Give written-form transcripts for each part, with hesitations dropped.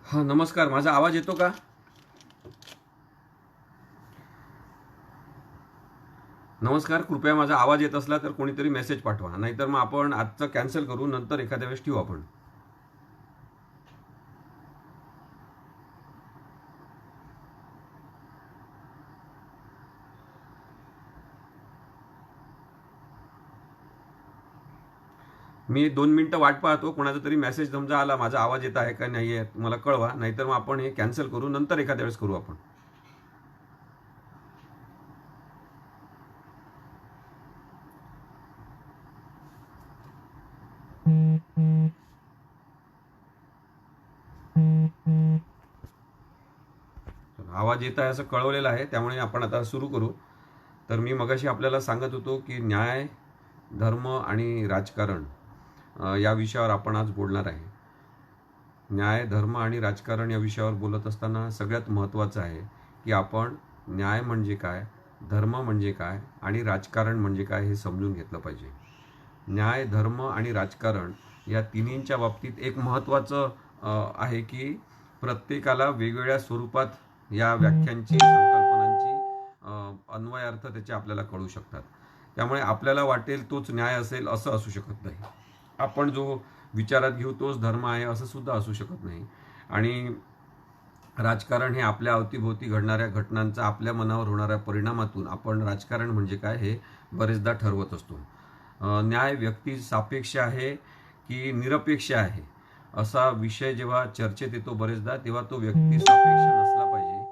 हां, नमस्कार. माझा आवाज येतो का? नमस्कार. कृपया माझा आवाज येत असला तर कोणीतरी मेसेज पाठवा. नाहीतर मग आपण आजचं कॅन्सल करू, नंतर एखाद्या वेळेस ठेवू आपण. मी 2 मिनिटं वाट पाहतो. कोणाचा तरी मेसेज समजा आला, माझा आवाज येत आहे का नाही आहे मला कळवा. नाहीतर मग आपण हे कॅन्सल करू, नंतर एखाद्या वेळेस करू आपण. आवाज येत आहे असं कळवलेलं आहे, त्यामुळे आपण आता सुरू करू. तर मी मगाशी आपल्याला सांगत होतो की न्याय, धर्म आणि राजकारण या विषयावर आपण आज बोलणार आहे. न्याय, धर्म आणि राजकारण या विषयावर बोलत असताना सगळ्यात महत्त्वाचं आहे की आपण न्याय म्हणजे काय, धर्म म्हणजे काय आणि राजकारण म्हणजे काय हे समजून घेतलं पाहिजे. न्याय, धर्म आणि राजकारण या तिन्हींच्या बाबतीत एक महत्त्वाचं आहे की प्रत्येकाला वेगवेगळ्या स्वरूपात या व्याख्यांची, संकल्पनांची अन्वयार्थ त्याचे आपल्याला कळू शकतात. त्यामुळे आपल्याला वाटेल तोच न्याय असेल असं असू शकत नाही. आपण जो विचारात घेऊ तोच धर्म आहे असं सुद्धा असू शकत नाही. आणि राजकारण हे आपल्या अवतीभोवती घडणाऱ्या घटनांचा आपल्या मनावर होणाऱ्या परिणामातून आपण राजकारण म्हणजे काय हे बरेचदा ठरवत असतो. न्याय व्यक्ती सापेक्ष आहे की निरपेक्ष आहे असा विषय जेव्हा चर्चेत येतो बरेचदा, तेव्हा तो व्यक्ती सापेक्ष नसला पाहिजे.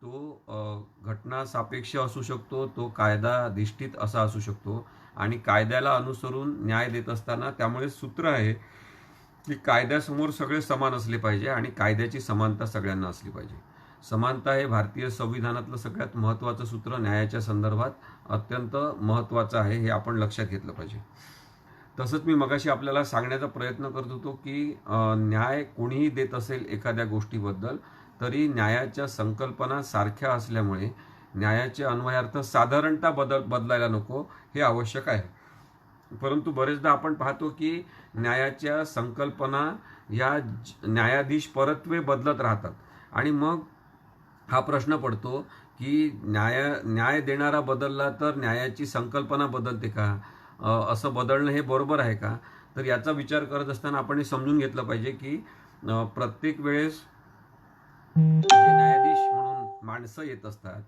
तो घटना सापेक्ष असू शकतो, तो कायदाधिष्ठित असा असू शकतो. आणि कायद्याला अनुसरून न्याय देत असताना त्यामुळे सूत्र आहे की कायद्यासमोर सगळे समान असले पाहिजे आणि कायद्याची समानता सगळ्यांना असली पाहिजे. समानता हे भारतीय संविधानातलं सगळ्यात महत्त्वाचं सूत्र न्यायाच्या संदर्भात अत्यंत महत्त्वाचं आहे, हे आपण लक्षात घेतलं पाहिजे. तसंच मी मगाशी आपल्याला सांगण्याचा प्रयत्न करत होतो की न्याय कोणीही देत असेल एखाद्या गोष्टीबद्दल, तरी न्यायाच्या संकल्पना सारख्या असल्यामुळे न्यायाचे अन्वयार्थ साधारणतः बदलायला नको हे आवश्यक आहे. परंतु बरेचदा आपण पाहतो की न्यायाच्या संकल्पना या न्यायाधीश परत्वे बदलत राहतात. आणि मग हा प्रश्न पडतो की न्याय देणारा बदलला तर न्यायाची संकल्पना बदलते का? असं बदलणं हे बरोबर आहे का? तर याचा विचार करत असताना आपण हे समजून घेतलं पाहिजे की प्रत्येक वेळेस जे न्यायाधीश म्हणून माणसं येत असतात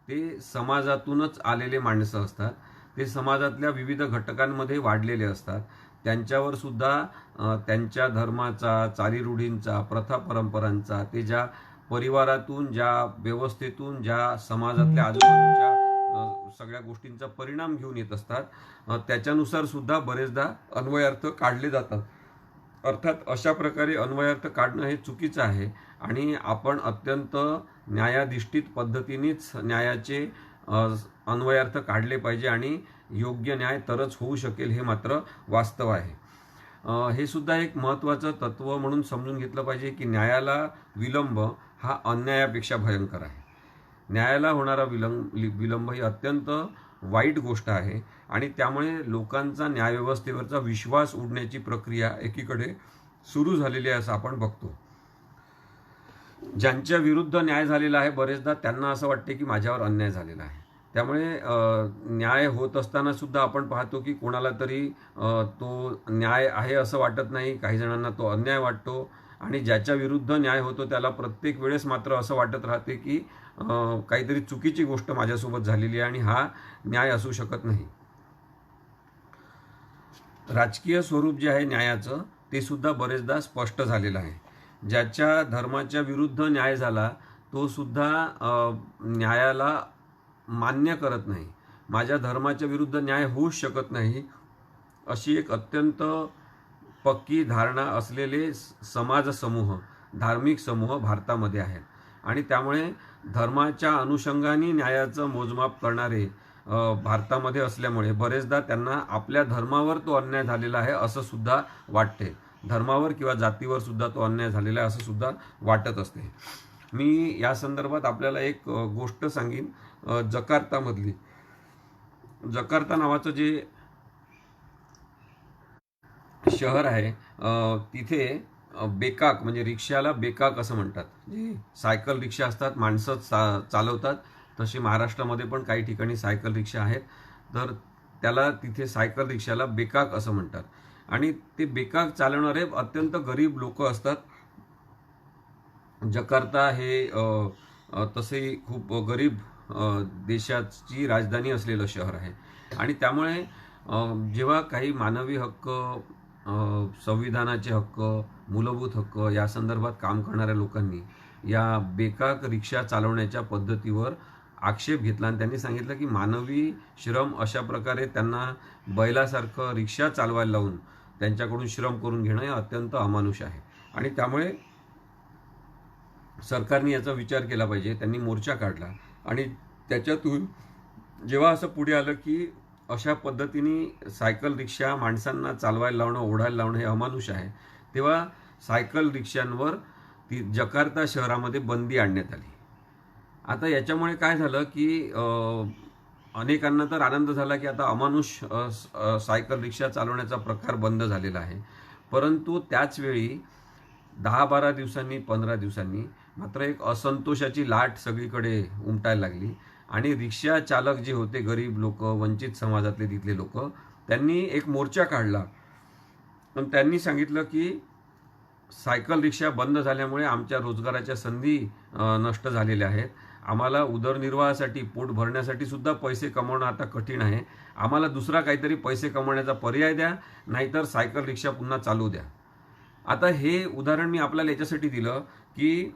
ते समाजातूनच आलेले माणसं असतात. ते समाजातल्या विविध घटकांमध्ये वाढलेले असतात. त्यांच्यावर सुद्धा त्यांच्या धर्माचा, चालीरूढींचा, प्रथा परंपरांचा, ते ज्या परिवारातून, ज्या व्यवस्थेतून, ज्या समाजातल्या आजूबाजूच्या सगळ्या गोष्टींचा परिणाम घेऊन येत असतात. त्याच्यानुसार सुद्धा बरेचदा अन्वयार्थ काढले जातात. अर्थात अशा प्रकारे अन्वयार्थ काढणं हे चुकीचं आहे आणि आपण अत्यंत न्यायाधिष्ठित पद्धतीनेच न्यायाचे अन्वयार्थ काढले पाहिजे आणि योग्य न्याय तरच होऊ शकेल हे मात्र वास्तव आहे. हे सुद्धा एक महत्त्वाचं तत्त्व म्हणून समजून घेतलं पाहिजे की न्यायाला विलंब हा अन्यायापेक्षा भयंकर आहे. न्यायाला होणारा विलंब ही अत्यंत वाईट गोष्ट आहे आणि त्यामुळे लोकांचा न्यायव्यवस्थेवरचा विश्वास उडण्याची प्रक्रिया एकीकडे सुरू झालेली आहे असं आपण बघतो. ज्यांच्या विरुद्ध न्याय झालेला आहे बरेचदा त्यांना असं वाटते की माझ्यावर अन्याय झालेला आहे. त्यामुळे न्याय होत असताना सुद्धा आपण पाहतो की कोणाला तरी तो न्याय आहे असं वाटत नाही, काही जणांना तो अन्याय वाटतो. आणि ज्याच्या विरुद्ध न्याय होतो त्याला प्रत्येक वेळेस मात्र असं वाटत राहते की काहीतरी चुकीची गोष्ट माझ्यासोबत झालेली आहे आणि हा न्याय असू शकत नाही. राजकीय स्वरूप जे आहे न्यायाचं ते सुद्धा बरेचदा स्पष्ट झालेलं आहे. ज्याच्या धर्माच्या विरुद्ध न्याय झाला तो सुद्धा न्यायाला मान्य करत नाही. माझ्या धर्माच्या विरुद्ध न्याय होऊच शकत नाही अशी एक अत्यंत पक्की धारणा असलेले समाज समूह, धार्मिक समूह भारतामध्ये आहेत. आणि त्यामुळे धर्माच्या अनुषंगाने न्यायाचं मोजमाप करणारे भारतामध्ये असल्यामुळे बरेचदा त्यांना आपल्या धर्मावर तो अन्याय झालेला आहे असं सुद्धा वाटते. धर्मावर किंवा जातीवर सुद्धा तो अन्याय झालेला आहे असं सुद्धा वाटत असते. मी या संदर्भात आपल्याला एक गोष्ट सांगीन. जकार्तामधली, जकार्ता नावाचं जे शहर आहे तिथे बेकाक म्हणजे रिक्षाला बेकाक असं म्हणतात. जे सायकल रिक्षा असतात, माणसं चालवतात, तशी महाराष्ट्रामध्ये पण काही ठिकाणी सायकल रिक्षा आहेत. तर त्याला तिथे सायकल रिक्षाला बेकाक असं म्हणतात. आणि ते बेकाक चालवणारे अत्यंत गरीब लोक असतात. जकार्ता हे तसे खूप गरीब देशाची राजधानी असलेलं शहर आहे. आणि त्यामुळे जेव्हा काही मानवी हक्क, संविधानाचे हक्क, मूलभूत हक्क या संदर्भात काम करणाऱ्या लोकांनी या बेकाक रिक्षा चालवण्याच्या पद्धतीवर आक्षेप घेतला आणि त्यांनी सांगितलं की मानवी श्रम अशा प्रकारे त्यांना बैलासारखं रिक्षा चालवायला लावून त्यांच्याकडून श्रम करून घेणं हे अत्यंत अमानुष आहे. आणि त्यामुळे सरकारने याचा विचार केला पाहिजे. त्यांनी मोर्चा काढला आणि त्याच्यातून जेव्हा असं पुढे आलं की अशा पद्धतीने सायकल रिक्षा माणसांना चालवायला लावणं, ओढायला लावणं हे अमानुष आहे, तेव्हा सायकल रिक्षांवर ती जकार्ता शहरामध्ये बंदी आणण्यात आली. आता याच्यामुळे काय झालं की अनेकांना तर आनंद झाला की आता अमानुष सायकल रिक्षा चालवण्याचा प्रकार बंद झालेला आहे. परंतु त्याचवेळी 10-12 दिवसांनी, 15 दिवसांनी मात्र एक असंतोषाची लाट सगळीकडे उमटायला लागली. आणि रिक्षा चालक जे होते, गरीब लोक, वंचित समाजातले तिथले लोक, त्यांनी एक मोर्चा काढला. पण त्यांनी सांगितलं की सायकल रिक्षा बंद झाल्यामुळे आमच्या रोजगाराच्या संधी नष्ट झालेल्या आहेत. आम्हाला उदरनिर्वाहासाठी, पोट भरण्यासाठी सुद्धा पैसे कमवणं आता कठीण आहे. आम्हाला दुसरा काहीतरी पैसे कमवण्याचा पर्याय द्या, नाहीतर सायकल रिक्षा पुन्हा चालू द्या. आता हे उदाहरण मी आपल्याला याच्यासाठी दिलं की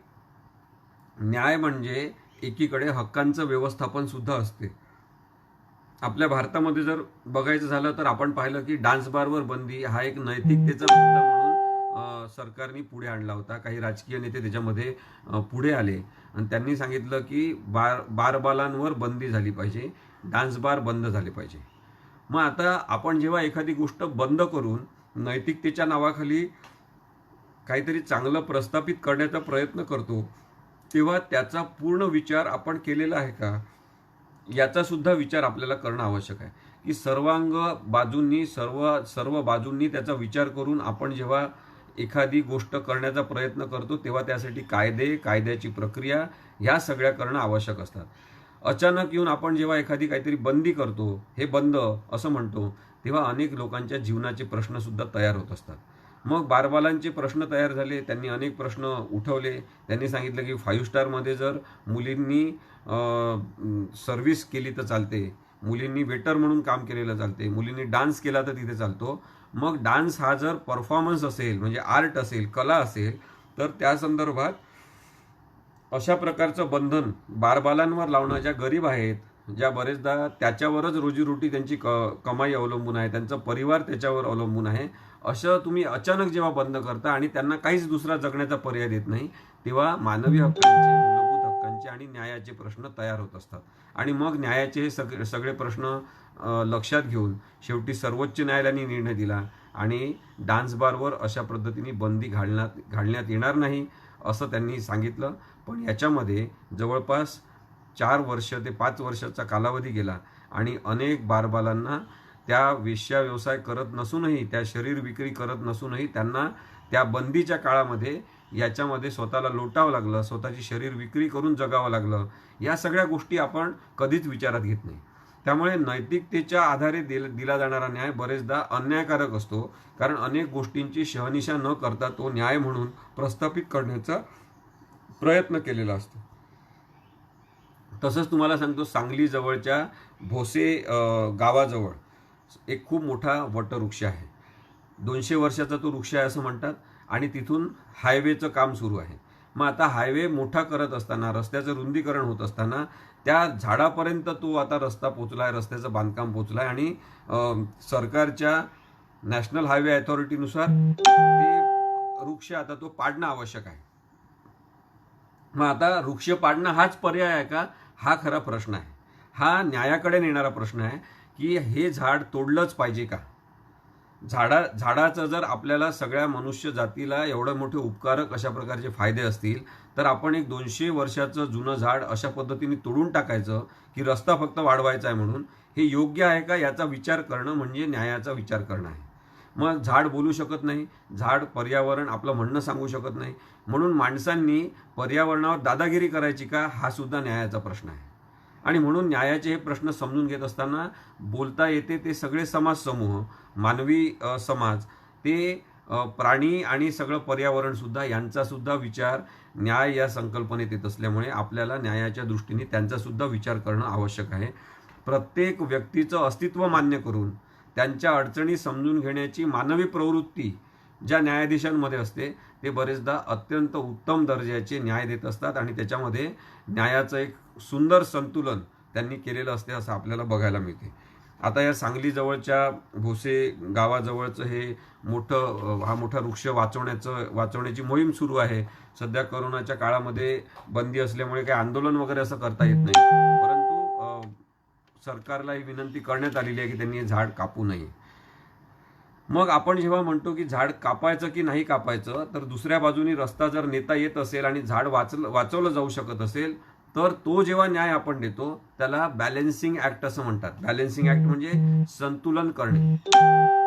न्याय म्हणजे एकीकडे हक्कांचं व्यवस्थापन सुद्धा असते. आपल्या भारतामध्ये जर बघायचं झालं तर आपण पाहिलं की डान्स बारवर बंदी हा एक नैतिकतेचा मुद्दा म्हणून सरकारने पुढे आणला होता. काही राजकीय नेते त्याच्यामध्ये पुढे आले आणि त्यांनी सांगितलं की बारबालांवर बंदी झाली पाहिजे, डान्स बार बंद झाले पाहिजे. मग आता आपण जेव्हा एखादी गोष्ट बंद करून नैतिकतेच्या नावाखाली काहीतरी चांगलं प्रस्थापित करण्याचा प्रयत्न करतो, तेव्हा त्याचा पूर्ण विचार आपण केलेला आहे का, याचा सुद्धा विचार आपल्याला करणं आवश्यक आहे. की सर्वांग बाजूंनी, सर्व बाजूंनी त्याचा विचार करून आपण जेव्हा एखादी गोष्ट करण्याचा प्रयत्न करतो, तेव्हा त्यासाठी कायदे, कायद्याची प्रक्रिया ह्या सगळ्या करणं आवश्यक असतात. अचानक येऊन आपण जेव्हा एखादी काहीतरी बंदी करतो, हे बंद असं म्हणतो, तेव्हा अनेक लोकांच्या जीवनाचे प्रश्न सुद्धा तयार होत असतात. मग बारबालांचे प्रश्न तयार झाले. त्यांनी अनेक प्रश्न उठवले. त्यांनी सांगितलं की 5 स्टारमध्ये जर मुलींनी सर्व्हिस केली तर चालते, मुलींनी वेटर म्हणून काम केलेलं चालते, मुलींनी डान्स केला तर तिथे चालतो. मग डान्स हा जर परफॉर्मन्स असेल, म्हणजे आर्ट असेल, कला असेल, तर त्या संदर्भात अशा प्रकारचं बंधन बारबालांवर लावणं, ज्या गरीब आहेत, ज्या बरेचदा त्याच्यावरच रोजीरोटी, त्यांची कमाई अवलंबून आहे, त्यांचा परिवार त्याच्यावर अवलंबून आहे, असं तुम्ही अचानक जेव्हा बंद करता आणि त्यांना काहीच दुसरा जगण्याचा पर्याय देत नाही, तेव्हा मानवी हक्कांचे, मूलभूत हक्कांचे आणि न्यायाचे प्रश्न तयार होत असतात. आणि मग न्यायाचे हे सगळे प्रश्न लक्षात घेऊन शेवटी सर्वोच्च न्यायालयाने निर्णय दिला आणि डान्स बारवर अशा पद्धतीने बंदी घालण्यात येणार नाही असं त्यांनी सांगितलं. पण याच्यामध्ये जवळपास 4 वर्ष ते 5 वर्षाचा कालावधी गेला आणि अनेक बारबालांना त्या वेश्या व्यवसाय करत नसूनही, त्या शरीर विक्री करत नसूनही त्यांना त्या बंदीच्या काळामध्ये याच्यामध्ये स्वतःला लोटावं लागलं, स्वतःची शरीर विक्री करून जगावं लागलं. या सगळ्या गोष्टी आपण कधीच विचारात घेत नाही. त्यामुळे नैतिकतेच्या आधारे दिला जाणारा न्याय बरेचदा अन्यायकारक असतो, कारण अनेक गोष्टींची शहानिशा न करता तो न्याय म्हणून प्रस्थापित करण्याचा प्रयत्न केलेला असतो. तसंच तुम्हाला सांगतो, सांगली जवळच्या भोसे गावाजवळ एक खूप मोठा वटवृक्ष आहे. 200 वर्षाचा तो वृक्ष आहे असं म्हणतात. आणि तिथून हायवेचं काम सुरू आहे. मग आता हायवे मोठा करत असताना, रस्त्याचं रुंदीकरण होत असताना त्या झाडापर्यंत तो आता रस्ता पोचला आहे, रस्त्याचं बांधकाम पोचलं आहे. आणि सरकारच्या नॅशनल हायवे अथॉरिटीनुसार ते वृक्ष आता तो पाडणं आवश्यक आहे. मग आता वृक्ष पाडणं हाच पर्याय आहे का, हा खरा प्रश्न आहे. हा न्यायाकडे नेणारा प्रश्न आहे की हे झाड तोडलंच पाहिजे का. झाडाचं जर आपल्याला सगळ्या मनुष्य जातीला एवढं मोठे उपकारक अशा प्रकारचे फायदे असतील, तर आपण एक 200 वर्षाचं जुनं झाड अशा पद्धतीने तोडून टाकायचं की रस्ता फक्त वाढवायचा आहे म्हणून, हे योग्य आहे का, याचा विचार करणं म्हणजे न्यायाचा विचार करणं आहे. मग झाड बोलू शकत नाही, झाड पर्यावरण आपलं म्हणणं सांगू शकत नाही, म्हणून माणसांनी पर्यावरणावर दादागिरी करायची का, हा सुद्धा न्यायाचा प्रश्न आहे. आणि म्हणून न्यायाचे हे प्रश्न समजून घेत असताना बोलता येते ते सगळे समाज समूह, मानवी समाज, ते प्राणी आणि सगळं पर्यावरण सुद्धा, यांचा सुद्धा विचार न्याय या संकल्पनेत येत असल्यामुळे आपल्याला न्यायाच्या दृष्टीने त्यांचा सुद्धा विचार करणं आवश्यक आहे. प्रत्येक व्यक्तीचं अस्तित्व मान्य करून त्यांच्या अडचणी समजून घेण्याची मानवी प्रवृत्ती ज्या न्यायाधीशांमध्ये असते ते बरेचदा अत्यंत उत्तम दर्जाचे न्याय देत असतात आणि त्याच्यामध्ये न्यायाचं एक सुंदर संतुलन त्यांनी केलेलं असते असं आपल्याला बघायला मिळते. आता या सांगली जवळच्या भोसे गावाजवळचं हे हा मोठा वृक्ष वाचवण्याची मोहीम सुरू आहे. सध्या कोरोनाच्या काळामध्ये बंदी असल्यामुळे काही आंदोलन वगैरे असं करता येत नाही, परंतु सरकारला ही विनंती करण्यात आलेली आहे की त्यांनी हे झाड कापू नये. मग आपण जेव्हा म्हणतो की झाड कापायचं की नाही कापायचं, तर दुसऱ्या बाजूनी रस्ता जर नेता येत असेल आणि झाड वाचवलं जाऊ शकत असेल, तर तो जेव्हा न्याय आपण देतो त्याला बॅलेन्सिंग ऍक्ट असं म्हणतात. बॅलेन्सिंग ऍक्ट म्हणजे संतुलन करणे.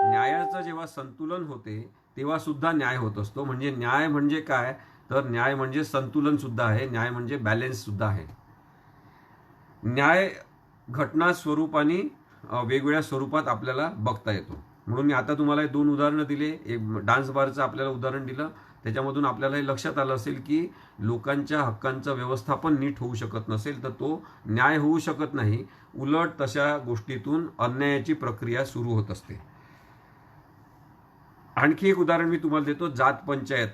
न्यायाचं जेव्हा संतुलन होते तेव्हा सुद्धा न्याय होत असतो. म्हणजे न्याय म्हणजे काय, तर न्याय म्हणजे संतुलन सुद्धा आहे, न्याय म्हणजे बॅलेन्स सुद्धा आहे. न्याय घटना स्वरूपाने वेगवेगळ्या स्वरूपात आपल्याला बघता येतो. म्हणून मी आता तुम्हाला 2 उदाहरणं दिले. एक डान्स बारचं आपल्याला उदाहरण दिलं, त्याच्यामधून आपल्याला हे लक्षात आलं असेल की लोकांच्या हक्कांचं व्यवस्थापन नीट होऊ शकत नसेल तर तो न्याय होऊ शकत नाही. उलट तशा गोष्टीतून अन्यायाची प्रक्रिया सुरू होत असते. आणखी एक उदाहरण मी तुम्हाला देतो. जात पंचायत.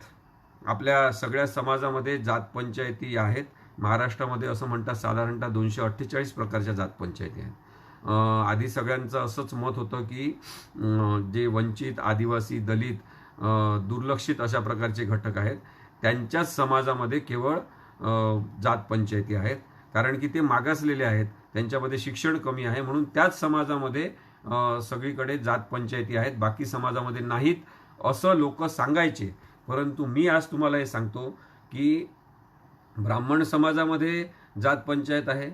आपल्या सगळ्या समाजामध्ये जात पंचायती आहेत. महाराष्ट्रामध्ये असं म्हणतात साधारणतः 248 प्रकारच्या जात पंचायती आहेत. आधी सगळ्यांचं असंच मत होतं की जे वंचित, आदिवासी, दलित, दुर्लक्षित अशा प्रकारचे घटक आहेत त्यांच्याच समाजामध्ये केवळ जात पंचायती आहेत, कारण की ते मागासलेले आहेत, त्यांच्यामध्ये शिक्षण कमी आहे, म्हणून त्याच समाजामध्ये सगळीकडे जात पंचायती आहेत, बाकी समाजामध्ये नाहीत असं लोक सांगायचे. परंतु मी आज तुम्हाला हे सांगतो की ब्राह्मण समाजामध्ये जात पंचायत आहे,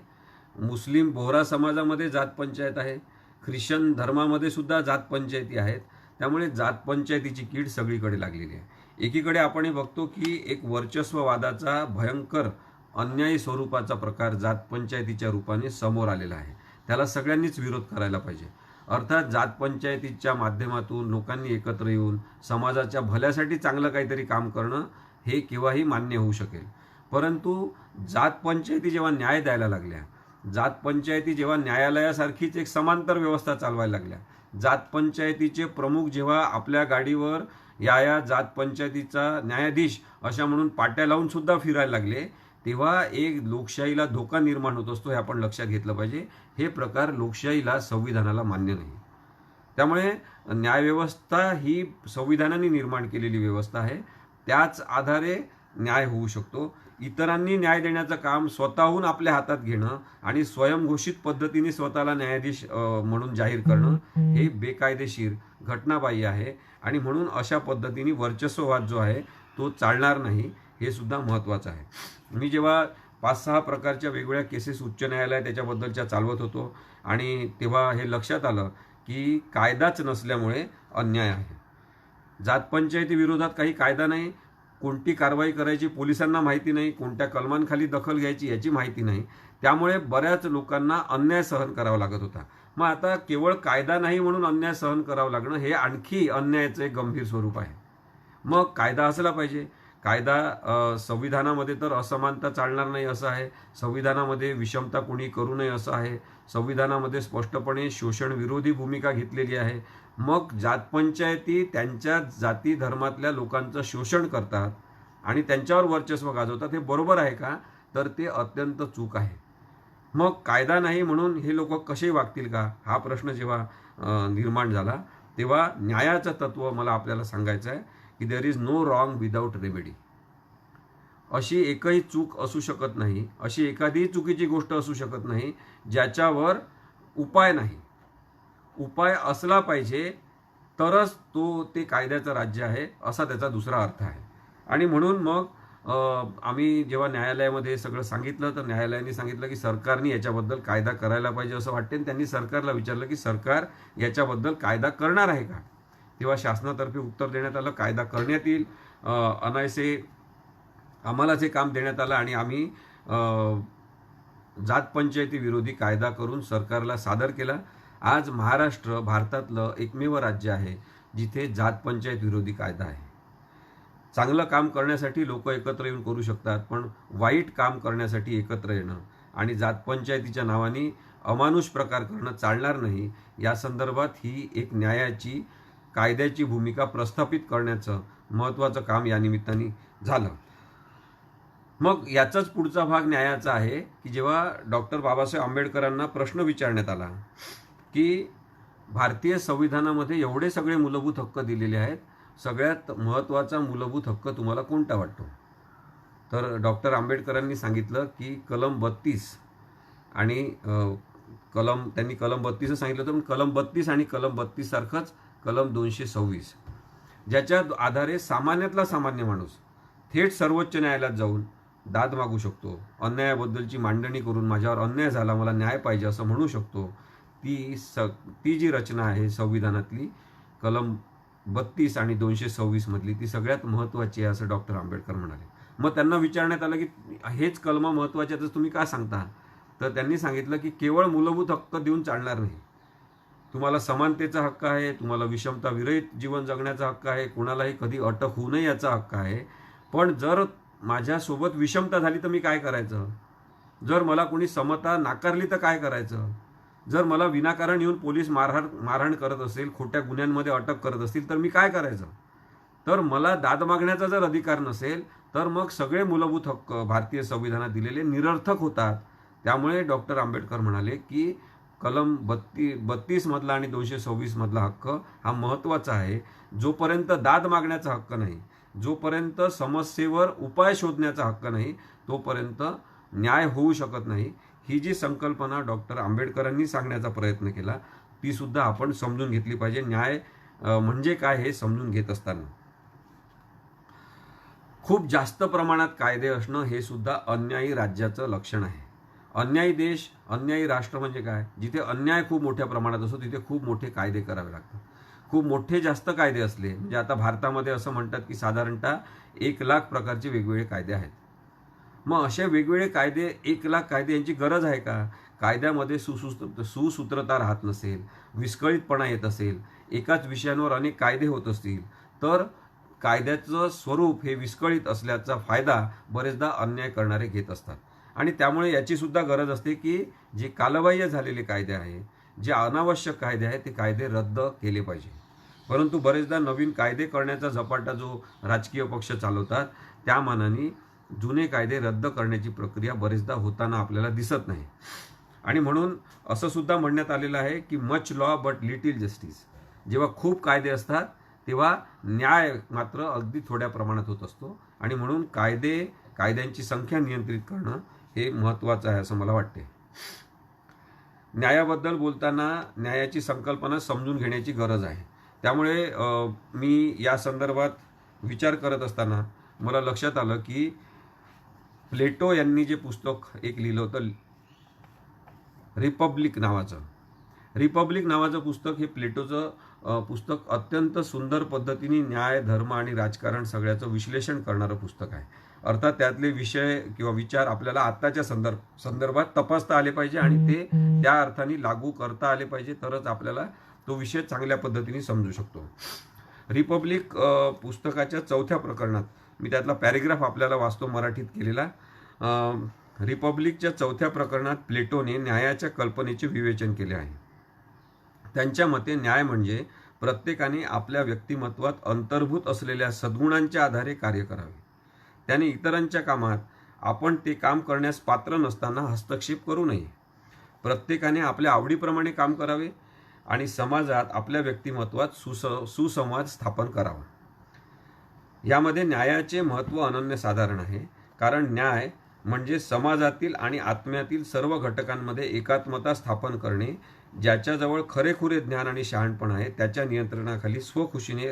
मुस्लिम बोहरा समाजामध्ये जात पंचायत आहे, ख्रिश्चन धर्मामध्ये सुद्धा जात पंचायती आहेत. त्यामुळे जात पंचायतीची कीड सगळीकडे लागलेली आहे. एकीकडे आपण हे बघतो की एक वर्चस्ववादाचा भयंकर अन्यायी स्वरूपाचा प्रकार जात पंचायतीच्या रूपाने समोर आलेला आहे. त्याला सगळ्यांनीच विरोध करायला पाहिजे. अर्थात जात पंचायतीच्या माध्यमातून लोकांनी एकत्र येऊन समाजाच्या भल्यासाठी चांगलं काहीतरी काम करणं हे केव्हाही मान्य होऊ शकेल. परंतु जात पंचायती जेव्हा न्याय द्यायला लागल्या, जात पंचायती जेव्हा न्यायालयासारखीच एक समांतर व्यवस्था चालवायला लागल्या, जात पंचायतीचे प्रमुख जेव्हा आपल्या गाडीवर या जात पंचायतीचा न्यायाधीश अशा म्हणून पाट्या लावून सुद्धा फिरायला लागले, तेव्हा एक लोकशाहीला धोका निर्माण होत असतो. हे आपण लक्षात घेतलं पाहिजे. हे प्रकार लोकशाहीला, संविधानाला मान्य नाही. त्यामुळे न्यायव्यवस्था ही संविधानाने निर्माण केलेली व्यवस्था आहे, त्याच आधारे न्याय होऊ शकतो. इतरांनी न्याय देण्याचं काम स्वतःहून आपल्या हातात घेणं आणि स्वयंघोषित पद्धतीने स्वतःला न्यायाधीश म्हणून जाहीर करणं हे बेकायदेशीर, घटनाबाह्य आहे आणि म्हणून अशा पद्धतीने वर्चस्ववाद जो आहे तो चालणार नाही. हे सुद्धा महत्त्वाचं आहे. मी जेव्हा 5-6 प्रकारच्या वेगवेगळ्या केसेस उच्च न्यायालय त्याच्याबद्दलच्या चालवत होतो आणि तेव्हा हे लक्षात आलं की कायदाच नसल्यामुळे अन्याय आहे. जात पंचायती विरोधात काही कायदा नाही, कोणती कारवाई करायची पोलिसांना माहिती नाही, कोणत्या कलमांखाली दखल घ्यायची याची माहिती नाही, त्यामुळे बऱ्याच लोकांना अन्याय सहन करावा लागत होता. मग आता केवळ कायदा नाही म्हणून अन्याय सहन करावं लागणं हे आणखी अन्यायाचं एक गंभीर स्वरूप आहे. मग कायदा असला पाहिजे. कायदा संविधानामध्ये तर असमानता चालणार नाही असं आहे, संविधानामध्ये विषमता कोणी करू नये असं आहे, संविधानामध्ये स्पष्टपणे शोषण विरोधी भूमिका घेतलेली आहे. मग जात पंचायती त्यांच्या जाती धर्मातल्या लोकांचं शोषण करतात आणि त्यांच्यावर वर्चस्व गाजवतात, हे बरोबर आहे का? तर ते अत्यंत चूक आहे. मग कायदा नाही म्हणून हे लोक कसे वागतील का, हा प्रश्न जेव्हा निर्माण झाला तेव्हा न्यायाचं तत्व मला आपल्याला सांगायचं आहे की there is no wrong without remedy. अशी एकही चूक असू शकत नाही, अशी एखादी चुकीची गोष्ट असू शकत नाही ज्याच्यावर उपाय नाही. उपाय असला पाहिजे तरच ते कायद्याचं राज्य आहे असा त्याचा दुसरा अर्थ आहे. आणि म्हणून मग आम्ही जेव्हा न्यायालयामध्ये सगळं सांगितलं तर न्यायालयाने सांगितलं की सरकारने याच्याबद्दल कायदा करायला पाहिजे असं वाटते. त्यांनी सरकारला विचारलं की सरकार याच्याबद्दल कायदा करणार आहे का. तेव्हा शासनातर्फे उत्तर देण्यात आलं, कायदा करण्यात येईल, अनायसे अंमलाचे काम देण्यात आलं आणि आम्ही जात पंचायती विरोधी कायदा करून सरकारला सादर केला. आज महाराष्ट्र भारतातलं एकमेव राज्य आहे जिथे जात पंचायत विरोधी कायदा आहे. चांगलं काम करण्यासाठी लोक एकत्र येऊन करू शकतात, पण वाईट काम करण्यासाठी एकत्र येणं आणि जात पंचायतीच्या नावाने अमानुष प्रकार करणं चालणार नाही. या संदर्भात ही एक न्यायाची कायद्याची भूमिका प्रस्थापित करण्याचं महत्त्वाचं काम या निमित्ताने झालं. मग याचाच पुढचा भाग न्यायाचा आहे की जेव्हा डॉक्टर बाबासाहेब आंबेडकरांना प्रश्न विचारण्यात आला की भारतीय संविधानामध्ये एवढे सगळे मूलभूत हक्क दिलेले आहेत, सगळ्यात महत्त्वाचा मूलभूत हक्क तुम्हाला कोणता वाटतो? तर डॉक्टर आंबेडकरांनी सांगितलं की कलम 32 आणि त्यांनी कलम 32 सांगितलं होतं, पण कलम 32 आणि कलम 32 सारखंच कलम 226, ज्याच्या आधारे सामान्यातला सामान्य माणूस थेट सर्वोच्च न्यायालयात जाऊन दाद मागू शकतो, अन्यायाबद्दलची मांडणी करून माझ्यावर अन्याय झाला, मला न्याय पाहिजे असं म्हणू शकतो. ती जी रचना आहे संविधानातली कलम 32 आणि 226 मधली, ती सगळ्यात महत्त्वाची आहे असं डॉक्टर आंबेडकर म्हणाले. मग त्यांना विचारण्यात आलं की हेच कलम महत्त्वाचे तर तुम्ही का सांगता? तर त्यांनी सांगितलं की केवळ मूलभूत हक्क देऊन चालणार नाही. तुम्हाला समानतेचा हक्क आहे, तुम्हाला विषमता विरहित जीवन जगण्याचा हक्क आहे, कुणालाही कधी अटक होऊ नये याचा हक्क आहे. पण जर माझ्यासोबत विषमता झाली तर मी काय करायचं? जर मला कोणी समता नाकारली तर काय करायचं? जर मला विनाकारण येऊन पोलीस मारहाण करत असेल, खोट्या गुन्ह्यांमध्ये अटक करत असतील तर मी काय करायचं? तर मला दाद मागण्याचा जर अधिकार नसेल तर मग सगळे मूलभूत हक्क भारतीय संविधानात दिलेले निरर्थक होतात. त्यामुळे डॉक्टर आंबेडकर म्हणाले की कलम 32 मधला आणि 226 मधला हक्क हा महत्त्वाचा आहे. जोपर्यंत दाद मागण्याचा हक्क नाही, जोपर्यंत समस्येवर उपाय शोधण्याचा हक्क नाही, तोपर्यंत न्याय होऊ शकत नाही. ही जी संकल्पना डॉक्टर आंबेडकरांनी सांगण्याचा प्रयत्न केला ती सुद्धा आपण समजून घेतली पाहिजे. न्याय म्हणजे काय हे समजून घेत असताना खूप जास्त प्रमाणात कायदे असणं हे सुद्धा अन्यायी राज्याचं लक्षण आहे. अन्यायी देश, अन्यायी राष्ट्र म्हणजे काय? जिथे अन्याय खूप मोठ्या प्रमाणात असतो तिथे खूप मोठे कायदे करावे लागतात. खूप मोठे जास्त कायदे असले म्हणजे आता भारतामध्ये असं म्हणतात की साधारणतः 1,00,000 प्रकारचे वेगवेगळे कायदे आहेत. मग असे वेगवेगळे कायदे, 1,00,000 कायदे यांची गरज आहे का? कायद्यामध्ये सुसूत्रता राहत नसेल, विस्कळीतपणा येत असेल, एकाच विषयांवर अनेक कायदे होत असतील तर कायद्याचं स्वरूप हे विस्कळीत असल्याचा फायदा बरेचदा अन्याय करणारे घेत असतात. आणि त्यामुळे याची सुद्धा गरज असते की जे कालबाह्य झालेले कायदे आहे, जे अनावश्यक कायदे आहेत ते कायदे रद्द केले पाहिजे. परंतु बरेचदा नवीन कायदे करण्याचा झपाटा जो राजकीय पक्ष चालवतात त्या मानाने जुने कायदे रद्द करण्याची प्रक्रिया बरेचदा होताना आपल्याला दिसत नाही. आणि म्हणून असं सुद्धा म्हणण्यात आलेलं आहे की much law but little justice. जेव्हा खूप कायदे असतात तेव्हा न्याय मात्र अगदी थोड्या प्रमाणात होत असतो. आणि म्हणून कायद्यांची संख्या नियंत्रित करणं हे महत्त्वाचं आहे असं मला वाटते. न्यायाबद्दल बोलताना न्यायाची संकल्पना समजून घेण्याची गरज आहे. त्यामुळे मी या संदर्भात विचार करत असताना मला लक्षात आलं की प्लेटो यांनी जे पुस्तक एक लिहिलं होतं रिपब्लिक नावाचं पुस्तक, हे प्लेटोचं पुस्तक अत्यंत सुंदर पद्धतीने न्याय, धर्म आणि राजकारण सगळ्याचं विश्लेषण करणारं पुस्तक आहे. अर्थात त्यातले विषय किंवा विचार आपल्याला आत्ताच्या संदर्भात तपासता आले पाहिजे आणि ते त्या अर्थाने लागू करता आले पाहिजे, तरच आपल्याला तो विषय चांगल्या पद्धतीने समजू शकतो. रिपब्लिक पुस्तकाच्या 4थ्या प्रकरणात मी त्यातला पॅरेग्राफ आपल्याला वाचतो मराठीत केलेला. रिपब्लिकच्या 4थ्या प्रकरणात प्लेटोने न्यायाच्या कल्पनेचे विवेचन केले आहे. त्यांच्या मते न्याय म्हणजे प्रत्येकाने आपल्या व्यक्तिमत्वात अंतर्भूत असलेल्या सद्गुणांच्या आधारे कार्य करावे. त्याने इतरांच्या कामात आपण ते काम करण्यास पात्र नसताना हस्तक्षेप करू नये. प्रत्येकाने आपल्या आवडीप्रमाणे काम करावे आणि समाजात आपल्या व्यक्तिमत्वात सुसंवाद स्थापन करावा. यामध्ये न्यायाचे महत्त्व अनन्यसाधारण आहे, कारण न्याय म्हणजे समाजातील आणि आत्म्यातील सर्व घटकांमध्ये एकात्मता स्थापन करणे. ज्याच्याजवळ खरेखुरे ज्ञान आणि शहाणपण आहे त्याच्या नियंत्रणाखाली स्वखुशीने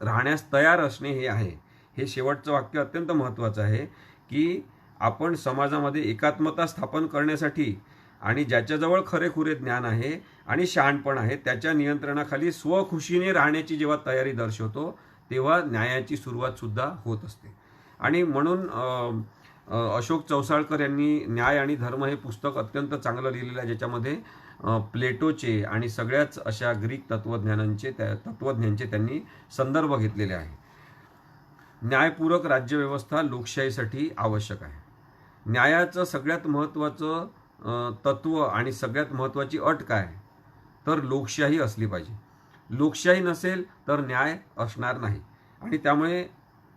राहण्यास तयार असणे हे आहे. हे शेवटचं वाक्य अत्यंत महत्त्वाचं आहे की आपण समाजामध्ये एकात्मता स्थापन करण्यासाठी आणि ज्याच्याजवळ खरेखुरे ज्ञान आहे आणि शहाणपण आहे त्याच्या नियंत्रणाखाली स्वखुशीने राहण्याची जेव्हा तयारी दर्शवतो तेव्हा न्यायाची सुरुवात सुद्धा होत असते. आणि म्हणून अशोक चौसाळकर यांनी न्याय आणि धर्म हे पुस्तक अत्यंत चांगलं लिहिलेलं आहे, ज्याच्यामध्ये प्लेटोचे आणि सगळ्याच अशा ग्रीक तत्वज्ञांचे त्यांनी संदर्भ घेतलेले आहे. न्यायपूरक राज्यव्यवस्था लोकशाहीसाठी आवश्यक आहे. न्यायाचं सगळ्यात महत्त्वाचं तत्व आणि सगळ्यात महत्त्वाची अट काय, तर लोकशाही असली पाहिजे. लोकशाही नसेल तर न्याय असणार नाही. आणि त्यामुळे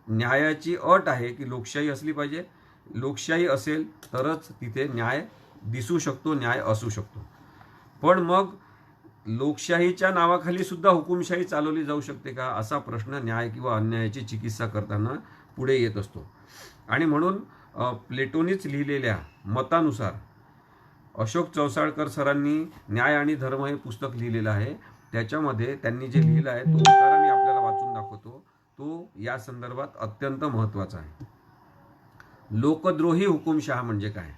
न्यायाची अट आहे की लोकशाही असली पाहिजे. लोकशाही असेल तरच तिथे न्याय दिसू शकतो, न्याय असू शकतो. पण मग लोकशाहीच्या नावाखाली सुद्धा हुकुमशाही चालवली जाऊ शकते का, असा प्रश्न न्याय किंवा अन्यायाची चिकित्सा करताना पुढे येत असतो. आणि म्हणून प्लेटोनीच लिहिलेल्या मतानुसार अशोक चौसाळकर सरांनी न्याय आणि धर्म हे पुस्तक लिहिलेलं आहे. त्याच्यामध्ये त्यांनी जे लिहिलं आहे तो उतारा मी आपल्याला वाचून दाखवतो. तो या संदर्भात अत्यंत महत्त्वाचा आहे. लोकद्रोही हुकुमशहा म्हणजे काय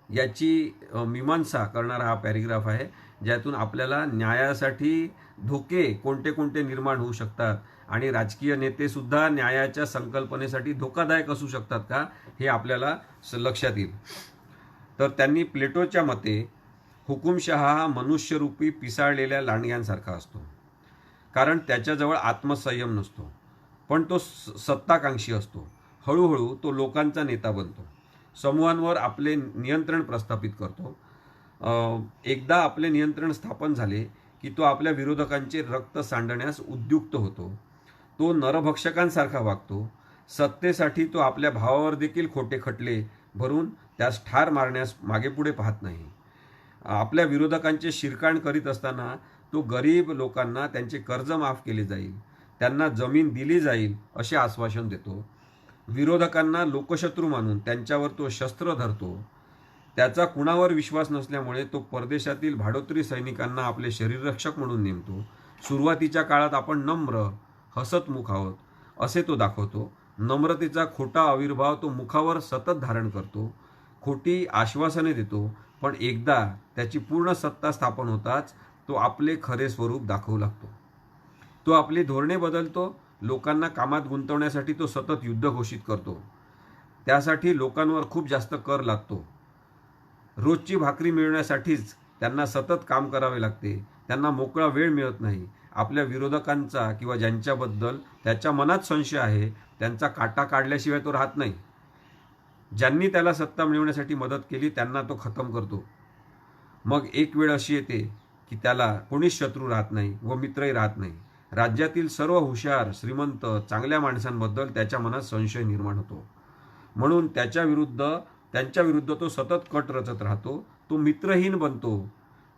याची मीमांसा करणारा हा पॅरेग्राफ आहे, ज्यातून आपल्याला न्यायासाठी धोके कोणते कोणते निर्माण होऊ शकतात आणि राजकीय नेते सुद्धा न्यायाच्या संकल्पनेसाठी धोकादायक असू शकतात का, हे आपल्याला लक्षात येईल. तर त्यांनी प्लेटोच्या मते हुकुमशहा हा मनुष्यरूपी पिसाळलेल्या लांडग्यांसारखा असतो. कारण त्याच्याजवळ आत्मसंयम नसतो, पण तो सत्ताकांक्षी असतो. हळूहळू तो लोकांचा नेता बनतो, समूहांवर आपले नियंत्रण प्रस्थापित करतो. एकदा आपले नियंत्रण स्थापन झाले की तो आपल्या विरोधकांचे रक्त सांडण्यास उद्युक्त होतो. तो नरभक्षकांसारखा वागतो. सत्तेसाठी तो आपल्या भावावर देखील खोटे खटले भरून त्यास ठार मारण्यास मागेपुढे पाहत नाही. आपल्या विरोधकांचे शिरकाण करीत असताना तो गरीब लोकांना त्यांचे कर्ज माफ केले जाईल, त्यांना जमीन दिली जाईल असे आश्वासन देतो. विरोधकांना लोकशत्रू मानून त्यांच्यावर तो शस्त्र धरतो. त्याचा कुणावर विश्वास नसल्यामुळे तो परदेशातील भाडोत्री सैनिकांना आपले शरीररक्षक म्हणून नेमतो. सुरुवातीच्या काळात आपण नम्र हसतमुख आहोत असे तो दाखवतो. नम्रतेचा खोटा आविर्भाव तो मुखावर सतत धारण करतो. खोटी आश्वासने देतो, पण एकदा त्याची पूर्ण सत्ता स्थापन होताच तो आपले खरे स्वरूप दाखवू लागतो. तो आपली धोरणे बदलतो. लोकांना कामात गुंतवण्यासाठी तो सतत युद्ध घोषित करतो. त्यासाठी लोकांवर खूप जास्त कर लागतो. रोजची भाकरी मिळवण्यासाठीच त्यांना सतत काम करावे लागते. त्यांना मोकळा वेळ मिळत नाही. आपल्या विरोधकांचा किंवा ज्यांच्याबद्दल त्याच्या मनात संशय आहे त्यांचा काटा काढल्याशिवाय तो राहत नाही. ज्यांनी त्याला सत्ता मिळवण्यासाठी मदत केली त्यांना तो खतम करतो. मग एक वेळ अशी येते की त्याला कोणीच शत्रू राहत नाही व मित्रही राहत नाही. राज्यातील सर्व हुशार, श्रीमंत, चांगल्या माणसांबद्दल त्याच्या मनात संशय निर्माण होतो. म्हणून त्यांच्या विरुद्ध तो सतत कट रचत राहतो. तो मित्रहीन बनतो,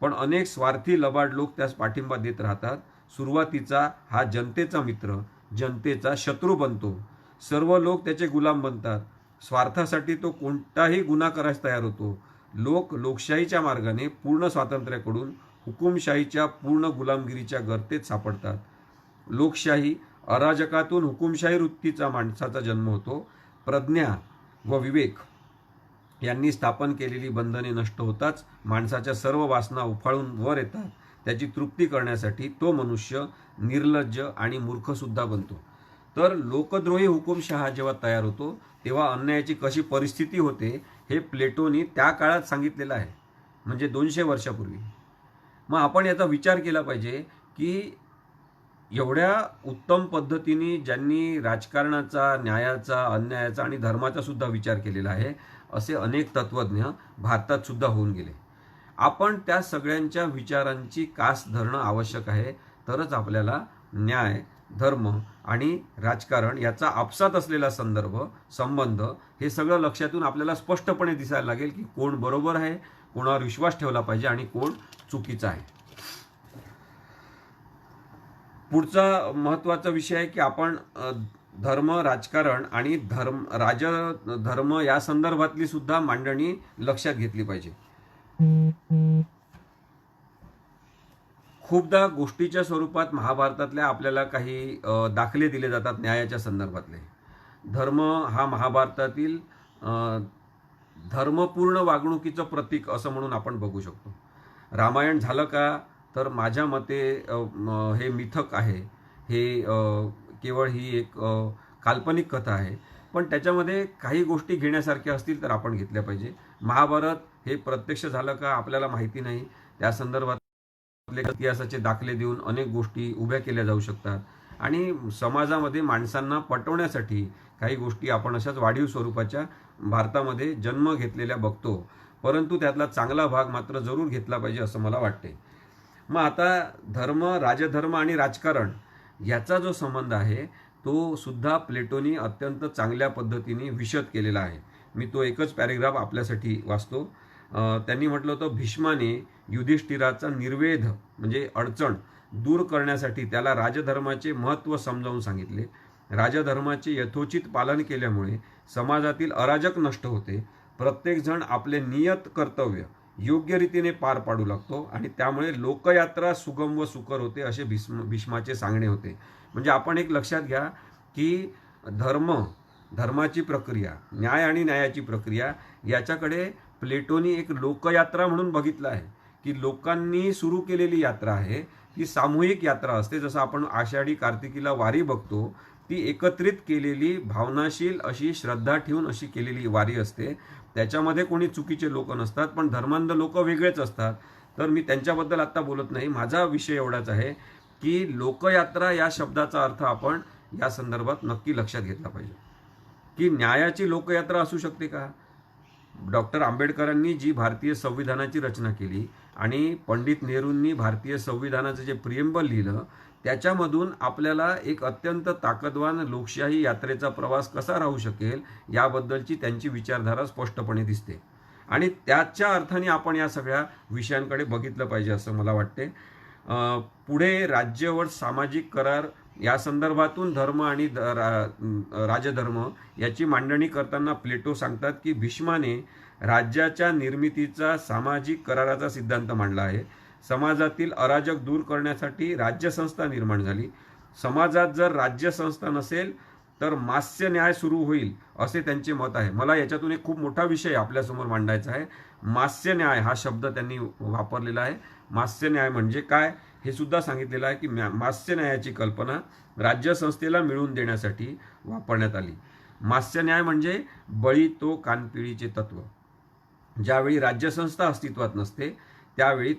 पण अनेक स्वार्थी लबाड लोक त्यास पाठिंबा देत राहतात. सुरुवातीचा हा जनतेचा मित्र जनतेचा शत्रू बनतो. सर्व लोक त्याचे गुलाम बनतात. स्वार्थासाठी तो कोणताही गुन्हा करायला तयार होतो. लोक लोकशाहीच्या मार्गाने पूर्ण स्वातंत्र्याकडून हुकुमशाहीच्या पूर्ण गुलामगिरीच्या गर्तेत सापडतात. लोकशाही अराजकातून हुकुमशाही वृत्तीचा माणसाचा जन्म होतो. प्रज्ञा व विवेक यांनी स्थापन केलेली बंधने नष्ट होताच माणसाच्या सर्व वासना उफाळून वर येतात. त्याची तृप्ती करण्यासाठी तो मनुष्य निर्लज्ज आणि मूर्खसुद्धा बनतो. तर लोकद्रोही हुकुमशहा जेव्हा तयार होतो तेव्हा अन्यायाची कशी परिस्थिती होते हे प्लेटोनी त्या काळात सांगितलेलं आहे, म्हणजे 200 वर्षापूर्वी. मग आपण याचा विचार केला पाहिजे की एवढ्या उत्तम पद्धतीने ज्यांनी राजकारणाचा, न्यायाचा, अन्यायाचा आणि धर्माचा सुद्धा विचार केलेला आहे असे अनेक तत्त्वज्ञ भारतात सुद्धा होऊन गेले. आपण त्या सगळ्यांच्या विचारांची कास धरणं आवश्यक आहे. तरच आपल्याला न्याय, धर्म आणि राजकारण याचा आपसात असलेला संबंध हे सगळं लक्षातून आपल्याला स्पष्टपणे दिसायला लागेल की कोण बरोबर आहे, कोणावर विश्वास ठेवला पाहिजे आणि कोण चुकीचा आहे. पुढचा महत्त्वाचा विषय आहे की आपण धर्म, राजकारण आणि राजधर्म या संदर्भातली सुद्धा मांडणी लक्षात घेतली पाहिजे. खूपदा गोष्टीच्या स्वरूपात महाभारतातल्या आपल्याला काही दाखले दिले जातात न्यायाच्या संदर्भातले. धर्म हा महाभारतातील धर्मपूर्ण वागणुकीचं प्रतीक असं म्हणून आपण बघू शकतो. रामायण झालं का, तर माझ्या मते हे मिथक आहे, हे केवळ ही एक काल्पनिक कथा आहे, पण त्याच्यामध्ये काही गोष्टी घेण्यासारख्या असतील तर आपण घेतल्या पाहिजे. महाभारत हे प्रत्यक्ष झालं का आपल्याला माहिती नाही, त्या संदर्भात इतिहासाचे दाखले देऊन अनेक गोष्टी उभ्या केल्या जाऊ शकतात आणि समाजामध्ये माणसांना पटवण्यासाठी काही गोष्टी आपण अशाच वाढीव स्वरूपाच्या भारतामध्ये जन्म घेतलेल्या बघतो, परंतु त्यातला चांगला भाग मात्र जरूर घेतला पाहिजे असं मला वाटते. मग आता धर्म, राजधर्म आणि राजकारण याचा जो संबंध आहे तो सुद्धा प्लेटोनी अत्यंत चांगल्या पद्धतीने विशद केलेला आहे. मी तो एकच पॅरेग्राफ आपल्यासाठी वाचतो. त्यांनी म्हटलं होतं, भीष्माने युधिष्ठिराचा निर्वेध म्हणजे अडचण दूर करण्यासाठी त्याला राजधर्माचे महत्त्व समजावून सांगितले. राजधर्माचे यथोचित पालन केल्यामुळे समाजातील अराजक नष्ट होते. प्रत्येकजण आपले नियत कर्तव्य योग्य रीतीने पार पाडू लागतो आणि त्यामुळे लोकयात्रा सुगम व सुकर होते, असे भीष्माचे सांगणे होते. म्हणजे आपण एक लक्षात घ्या की धर्माची प्रक्रिया, न्याय आणि न्यायाची प्रक्रिया याच्याकडे प्लेटोनी एक लोकयात्रा म्हणून बघितलं आहे की लोकांनी सुरू केलेली यात्रा आहे, ती सामूहिक यात्रा असते. जसं आपण आषाढी कार्तिकीला वारी बघतो, ती एकत्रित केलेली भावनाशील अशी श्रद्धा ठेवून अशी केलेली वारी असते. त्याच्यामध्ये कोणी चुकीचे लोक नसतात, पण धर्मांध लोक वेगळेच असतात. तर मी त्यांच्याबद्दल आत्ता बोलत नाही. माझा विषय एवढाच आहे की लोकयात्रा या शब्दाचा अर्थ आपण या संदर्भात नक्की लक्षात घेतला पाहिजे की न्यायाची लोकयात्रा असू शकते का. डॉक्टर आंबेडकरांनी जी भारतीय संविधानाची रचना केली आणि पंडित नेहरूंनी भारतीय संविधानाचं जे प्रिएम्बल लिहिलं, त्याच्यामधून आपल्याला एक अत्यंत ताकदवान लोकशाही यात्रेचा प्रवास कसा राहू शकेल याबद्दलची त्यांची विचारधारा स्पष्टपणे दिसते आणि त्याच्या अर्थाने आपण या सगळ्या विषयांकडे बघितलं पाहिजे असं मला वाटते. पुढे राज्य व सामाजिक करार या संदर्भातून धर्म आणि राजधर्म याची मांडणी करताना प्लेटो सांगतात की भीष्माने राज्याच्या निर्मितीचा सामाजिक कराराचा सिद्धांत मांडला आहे. समाजातील अराजक दूर करण्यासाठी राज्यसंस्था निर्माण झाली. समाजात जर राज्यसंस्था नसेल तर मास्य न्याय सुरू होईल असे त्यांचे मत आहे. मला याच्यातून एक खूप मोठा विषय आपल्यासमोर मांडायचा आहे. मास्य न्याय हा शब्द त्यांनी वापरलेला आहे. मास्य न्याय म्हणजे काय हे सुद्धा सांगितलेलं आहे की मास्य न्यायाची कल्पना राज्यसंस्थेला मिळवून देण्यासाठी वापरण्यात आली. मास्य न्याय म्हणजे बळी तो कानपिळीचे तत्व. ज्यावेळी राज्यसंस्था अस्तित्वात नसते त्यावेळी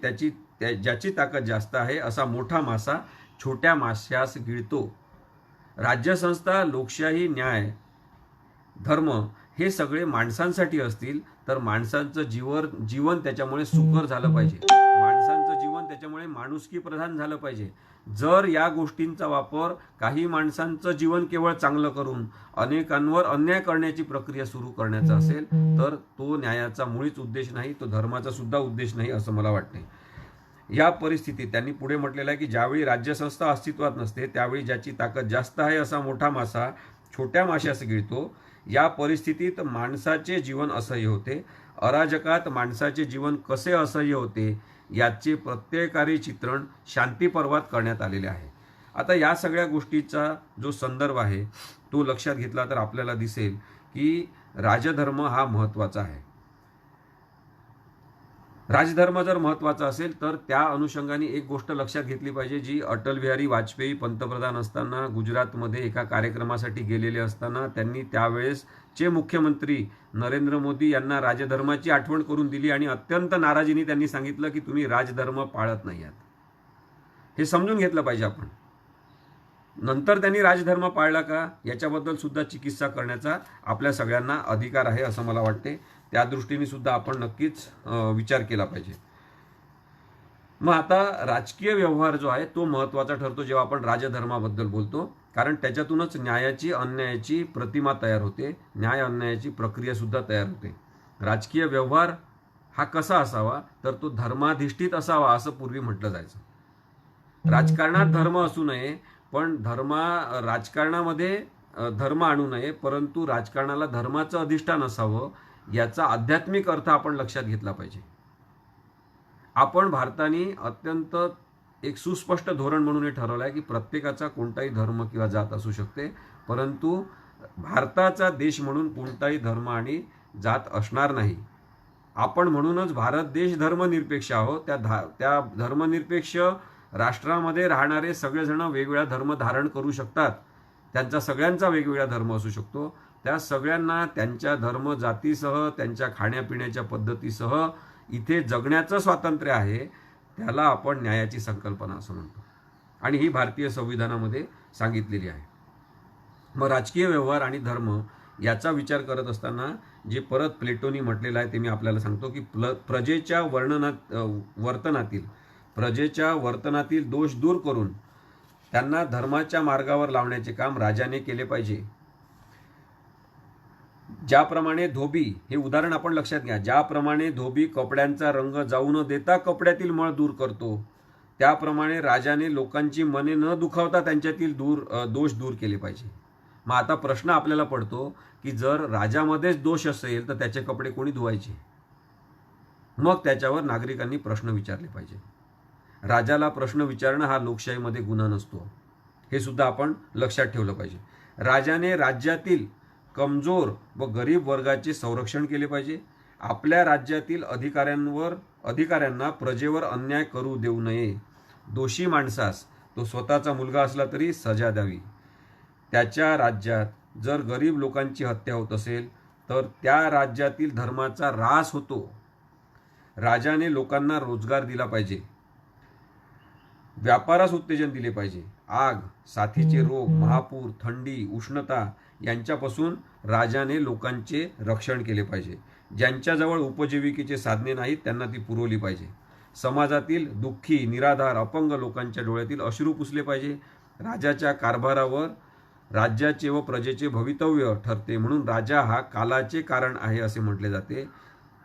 ज्याची ताकद जास्त आहे असा मोठा मासा छोट्या माश्यास गिळतो. राज्यसंस्था, लोकशाही, न्याय, धर्म हे सगळे माणसांसाठी असतील तर माणसांचं जीवन त्याच्यामुळे सुकर झालं पाहिजे. माणसांचं जीवन त्याच्यामुळे माणुसकी प्रधान झालं पाहिजे. जर या गोष्टींचा वापर काही माणसांचं जीवन केवळ चांगलं करून अनेकांवर अन्याय करण्याची प्रक्रिया सुरू करण्याचा असेल तर तो न्यायाचा मुळीच उद्देश नाही, तो धर्माचा सुद्धा उद्देश नाही असं मला वाटते. या परिस्थितीत त्यांनी पुढे म्हटलेलं आहे की ज्यावेळी राज्यसंस्था अस्तित्वात नसते त्यावेळी ज्याची ताकद जास्त आहे असा मोठा मासा छोट्या माशास गिळतो. या परिस्थितीत माणसाचे जीवन असह्य होते. अराजकात माणसाचे जीवन कसे असह्य होते याचे प्रत्ययकारी चित्रण शांती पर्वात करण्यात आलेले आहे. आता या सगळ्या गोष्टीचा जो संदर्भ आहे तो लक्षात घेतला तर आपल्याला दिसेल की राजधर्म हा महत्त्वाचा आहे. राजधर्म जर महत्त्वाचा असेल तर त्या अनुषंगाने एक गोष्ट लक्षात घेतली पाहिजे, जी अटल बिहारी वाजपेयी पंतप्रधान असताना गुजरातमध्ये एका कार्यक्रमासाठी गेलेले असताना त्यांनी त्यावेळेसचे मुख्यमंत्री नरेंद्र मोदी यांना राजधर्माची आठवण करून दिली आणि अत्यंत नाराजीने त्यांनी सांगितलं की तुम्ही राजधर्म पाळत नाही आहात. हे समजून घेतलं पाहिजे आपण. नंतर त्यांनी राजधर्म पाळला का याच्याबद्दल सुद्धा चिकित्सा करण्याचा आपल्या सगळ्यांना अधिकार आहे असं मला वाटते. त्या दृष्टीने सुद्धा आपण नक्कीच विचार केला पाहिजे. मग आता राजकीय व्यवहार जो आहे तो महत्त्वाचा ठरतो जेव्हा आपण राजधर्माबद्दल बोलतो, कारण त्याच्यातूनच न्यायाची अन्यायाची प्रतिमा तयार होते, न्याय अन्यायाची प्रक्रिया सुद्धा तयार होते. राजकीय व्यवहार हा कसा असावा तर तो धर्माधिष्ठित असावा असं पूर्वी म्हटलं जायचं. राजकारणात धर्म असू नये, पण राजकारणामध्ये धर्म आणू नये, परंतु राजकारणाला धर्माचं अधिष्ठान असावं याचा आध्यात्मिक अर्थ आपण लक्षात घेतला पाहिजे. आपण भारताने अत्यंत एक सुस्पष्ट धोरण म्हणून हे ठरवलं आहे की प्रत्येकाचा कोणताही धर्म किंवा जात असू शकते, परंतु भारताचा देश म्हणून कोणताही धर्म आणि जात असणार नाही. आपण म्हणूनच भारत देश धर्मनिरपेक्ष आहोत. त्या धर्मनिरपेक्ष राष्ट्रामध्ये राहणारे सगळेजण वेगवेगळा धर्म धारण करू शकतात. त्यांचा सगळ्यांचा वेगवेगळा धर्म असू शकतो. त्या सगळ्यांना त्यांच्या धर्म जातीसह, त्यांच्या खाण्यापिण्याच्या पद्धतीसह इथे जगण्याचं स्वातंत्र्य आहे. त्याला आपण न्यायाची संकल्पना असं म्हणतो आणि ही भारतीय संविधानामध्ये सांगितलेली आहे. मग राजकीय व्यवहार आणि धर्म याचा विचार करत असताना जे परत प्लेटोनी म्हटलेलं आहे ते मी आपल्याला सांगतो की प्रजेच्या वर्तनातील दोष दूर करून त्यांना धर्माच्या मार्गावर लावण्याचे काम राजाने केले पाहिजे. ज्याप्रमाणे धोबी, हे उदाहरण आपण लक्षात घ्या, ज्याप्रमाणे धोबी कपड्यांचा रंग जाऊ न देता कपड्यातील मळ दूर करतो, त्याप्रमाणे राजाने लोकांची मने न दुखावता त्यांच्यातील दोष दूर केले पाहिजे. मग आता प्रश्न आपल्याला पडतो की जर राजामध्येच दोष असेल तर त्याचे कपडे कोणी धुवायचे? मग त्याच्यावर नागरिकांनी प्रश्न विचारले पाहिजे. राजाला प्रश्न विचारणं हा लोकशाहीमध्ये गुन्हा नसतो, हे सुद्धा आपण लक्षात ठेवलं पाहिजे. राजाने राज्यातील कमजोर व गरीब वर्गाचे संरक्षण केले पाहिजे. आपल्या राज्यातील अधिकाऱ्यांना प्रजेवर अन्याय करू देऊ नये. दोषी माणसास, तो स्वतःचा मुलगा असला तरी, सजा द्यावी. त्याच्या राज्यात जर गरीब लोकांची हत्या होत असेल तर त्या राज्यातील धर्माचा ऱ्हास होतो. राजाने लोकांना रोजगार दिला पाहिजे. व्यापारास उत्तेजन दिले पाहिजे. आग, साथीचे रोग, महापूर, थंडी, उष्णता यांच्यापासून राजाने लोकांचे रक्षण केले पाहिजे. ज्यांच्याजवळ उपजीविकेचे साधने नाहीत त्यांना ती पुरवली पाहिजे. समाजातील दुःखी, निराधार, अपंग लोकांच्या डोळ्यातील अश्रू पुसले पाहिजे. राजाच्या कारभारावर राज्याचे व प्रजेचे भवितव्य ठरते, म्हणून राजा हा कालाचे कारण आहे असे म्हटले जाते.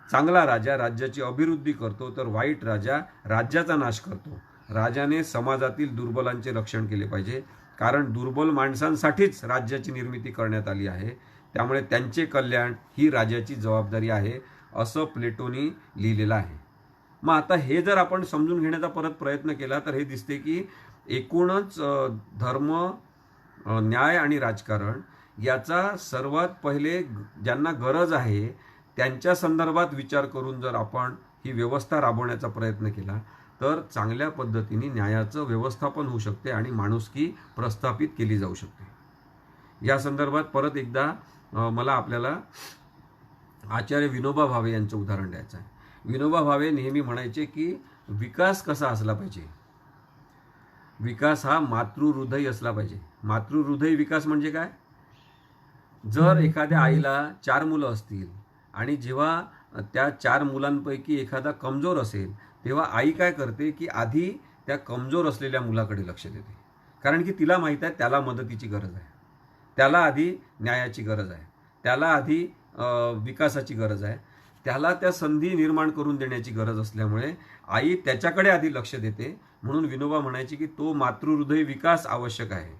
चांगला राजा राज्याची अभिवृद्धी करतो तर वाईट राजा राज्याचा नाश करतो. राजाने समाजातील दुर्बलांचे रक्षण केले पाहिजे, कारण दुर्बल माणसांसाठीच राज्याची निर्मिती करण्यात आली आहे. त्यामुळे त्यांचे कल्याण ही राजाची जबाबदारी आहे, असं प्लेटोनी लिहिलेलं आहे. मग आता हे जर आपण समजून घेण्याचा परत प्रयत्न केला तर हे दिसते की एकूणच धर्म, न्याय आणि राजकारण याचा सर्वात पहिले ज्यांना गरज आहे त्यांच्या संदर्भात विचार करून जर आपण ही व्यवस्था राबवण्याचा प्रयत्न केला तर चांगल्या पद्धतीने न्यायाचं व्यवस्थापन होऊ शकते आणि माणुसकी प्रस्थापित केली जाऊ शकते. या संदर्भात परत एकदा मला आपल्याला आचार्य विनोबा भावे यांचं उदाहरण द्यायचं आहे. विनोबा भावे नेहमी म्हणायचे की विकास कसा असला पाहिजे? विकास हा मातृहृदय असला पाहिजे. मातृहृदय विकास म्हणजे काय? जर एखाद्या आईला 4 मुलं असतील आणि जेव्हा त्या 4 मुलांपैकी एखादा कमजोर असेल तेव्हा आई काय करते की आधी त्या कमजोर असलेल्या मुलाकडे लक्ष देते, कारण की तिला माहीत आहे त्याला मदतीची गरज आहे, त्याला आधी न्यायाची गरज आहे, त्याला आधी विकासाची गरज आहे, त्याला त्या संधी निर्माण करून देण्याची गरज असल्यामुळे आई त्याच्याकडे आधी लक्ष देते. म्हणून विनोबा म्हणायचे की तो मातृहृदय विकास आवश्यक आहे.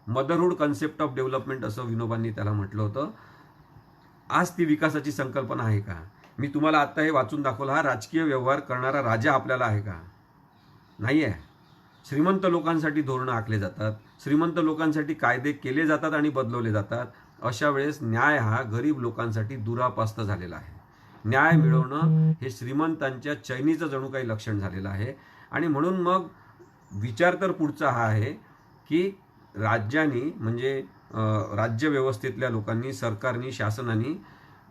मदरहूड कन्सेप्ट ऑफ डेव्हलपमेंट असं विनोबांनी त्याला म्हटलं होतं. आज ती विकासाची संकल्पना आहे का? मी तुम्हाला आता हे वाचून दाखवलं. हा राजकीय व्यवहार करणारा राजा आपल्याला आहे का? नाही आहे. श्रीमंत लोकांसाठी धोरणं आखले जातात, श्रीमंत लोकांसाठी कायदे केले जातात आणि बदलवले जातात. अशा वेळेस न्याय हा गरीब लोकांसाठी दुरापास्त झालेला आहे. न्याय मिळवणं हे श्रीमंतांच्या चैनीचं जणू काही लक्षण झालेलं आहे. आणि म्हणून मग विचार तर पुढचा हा आहे की राज्यांनी म्हणजे राज्य व्यवस्थेतल्या लोकांनी, सरकारनी, शासनाने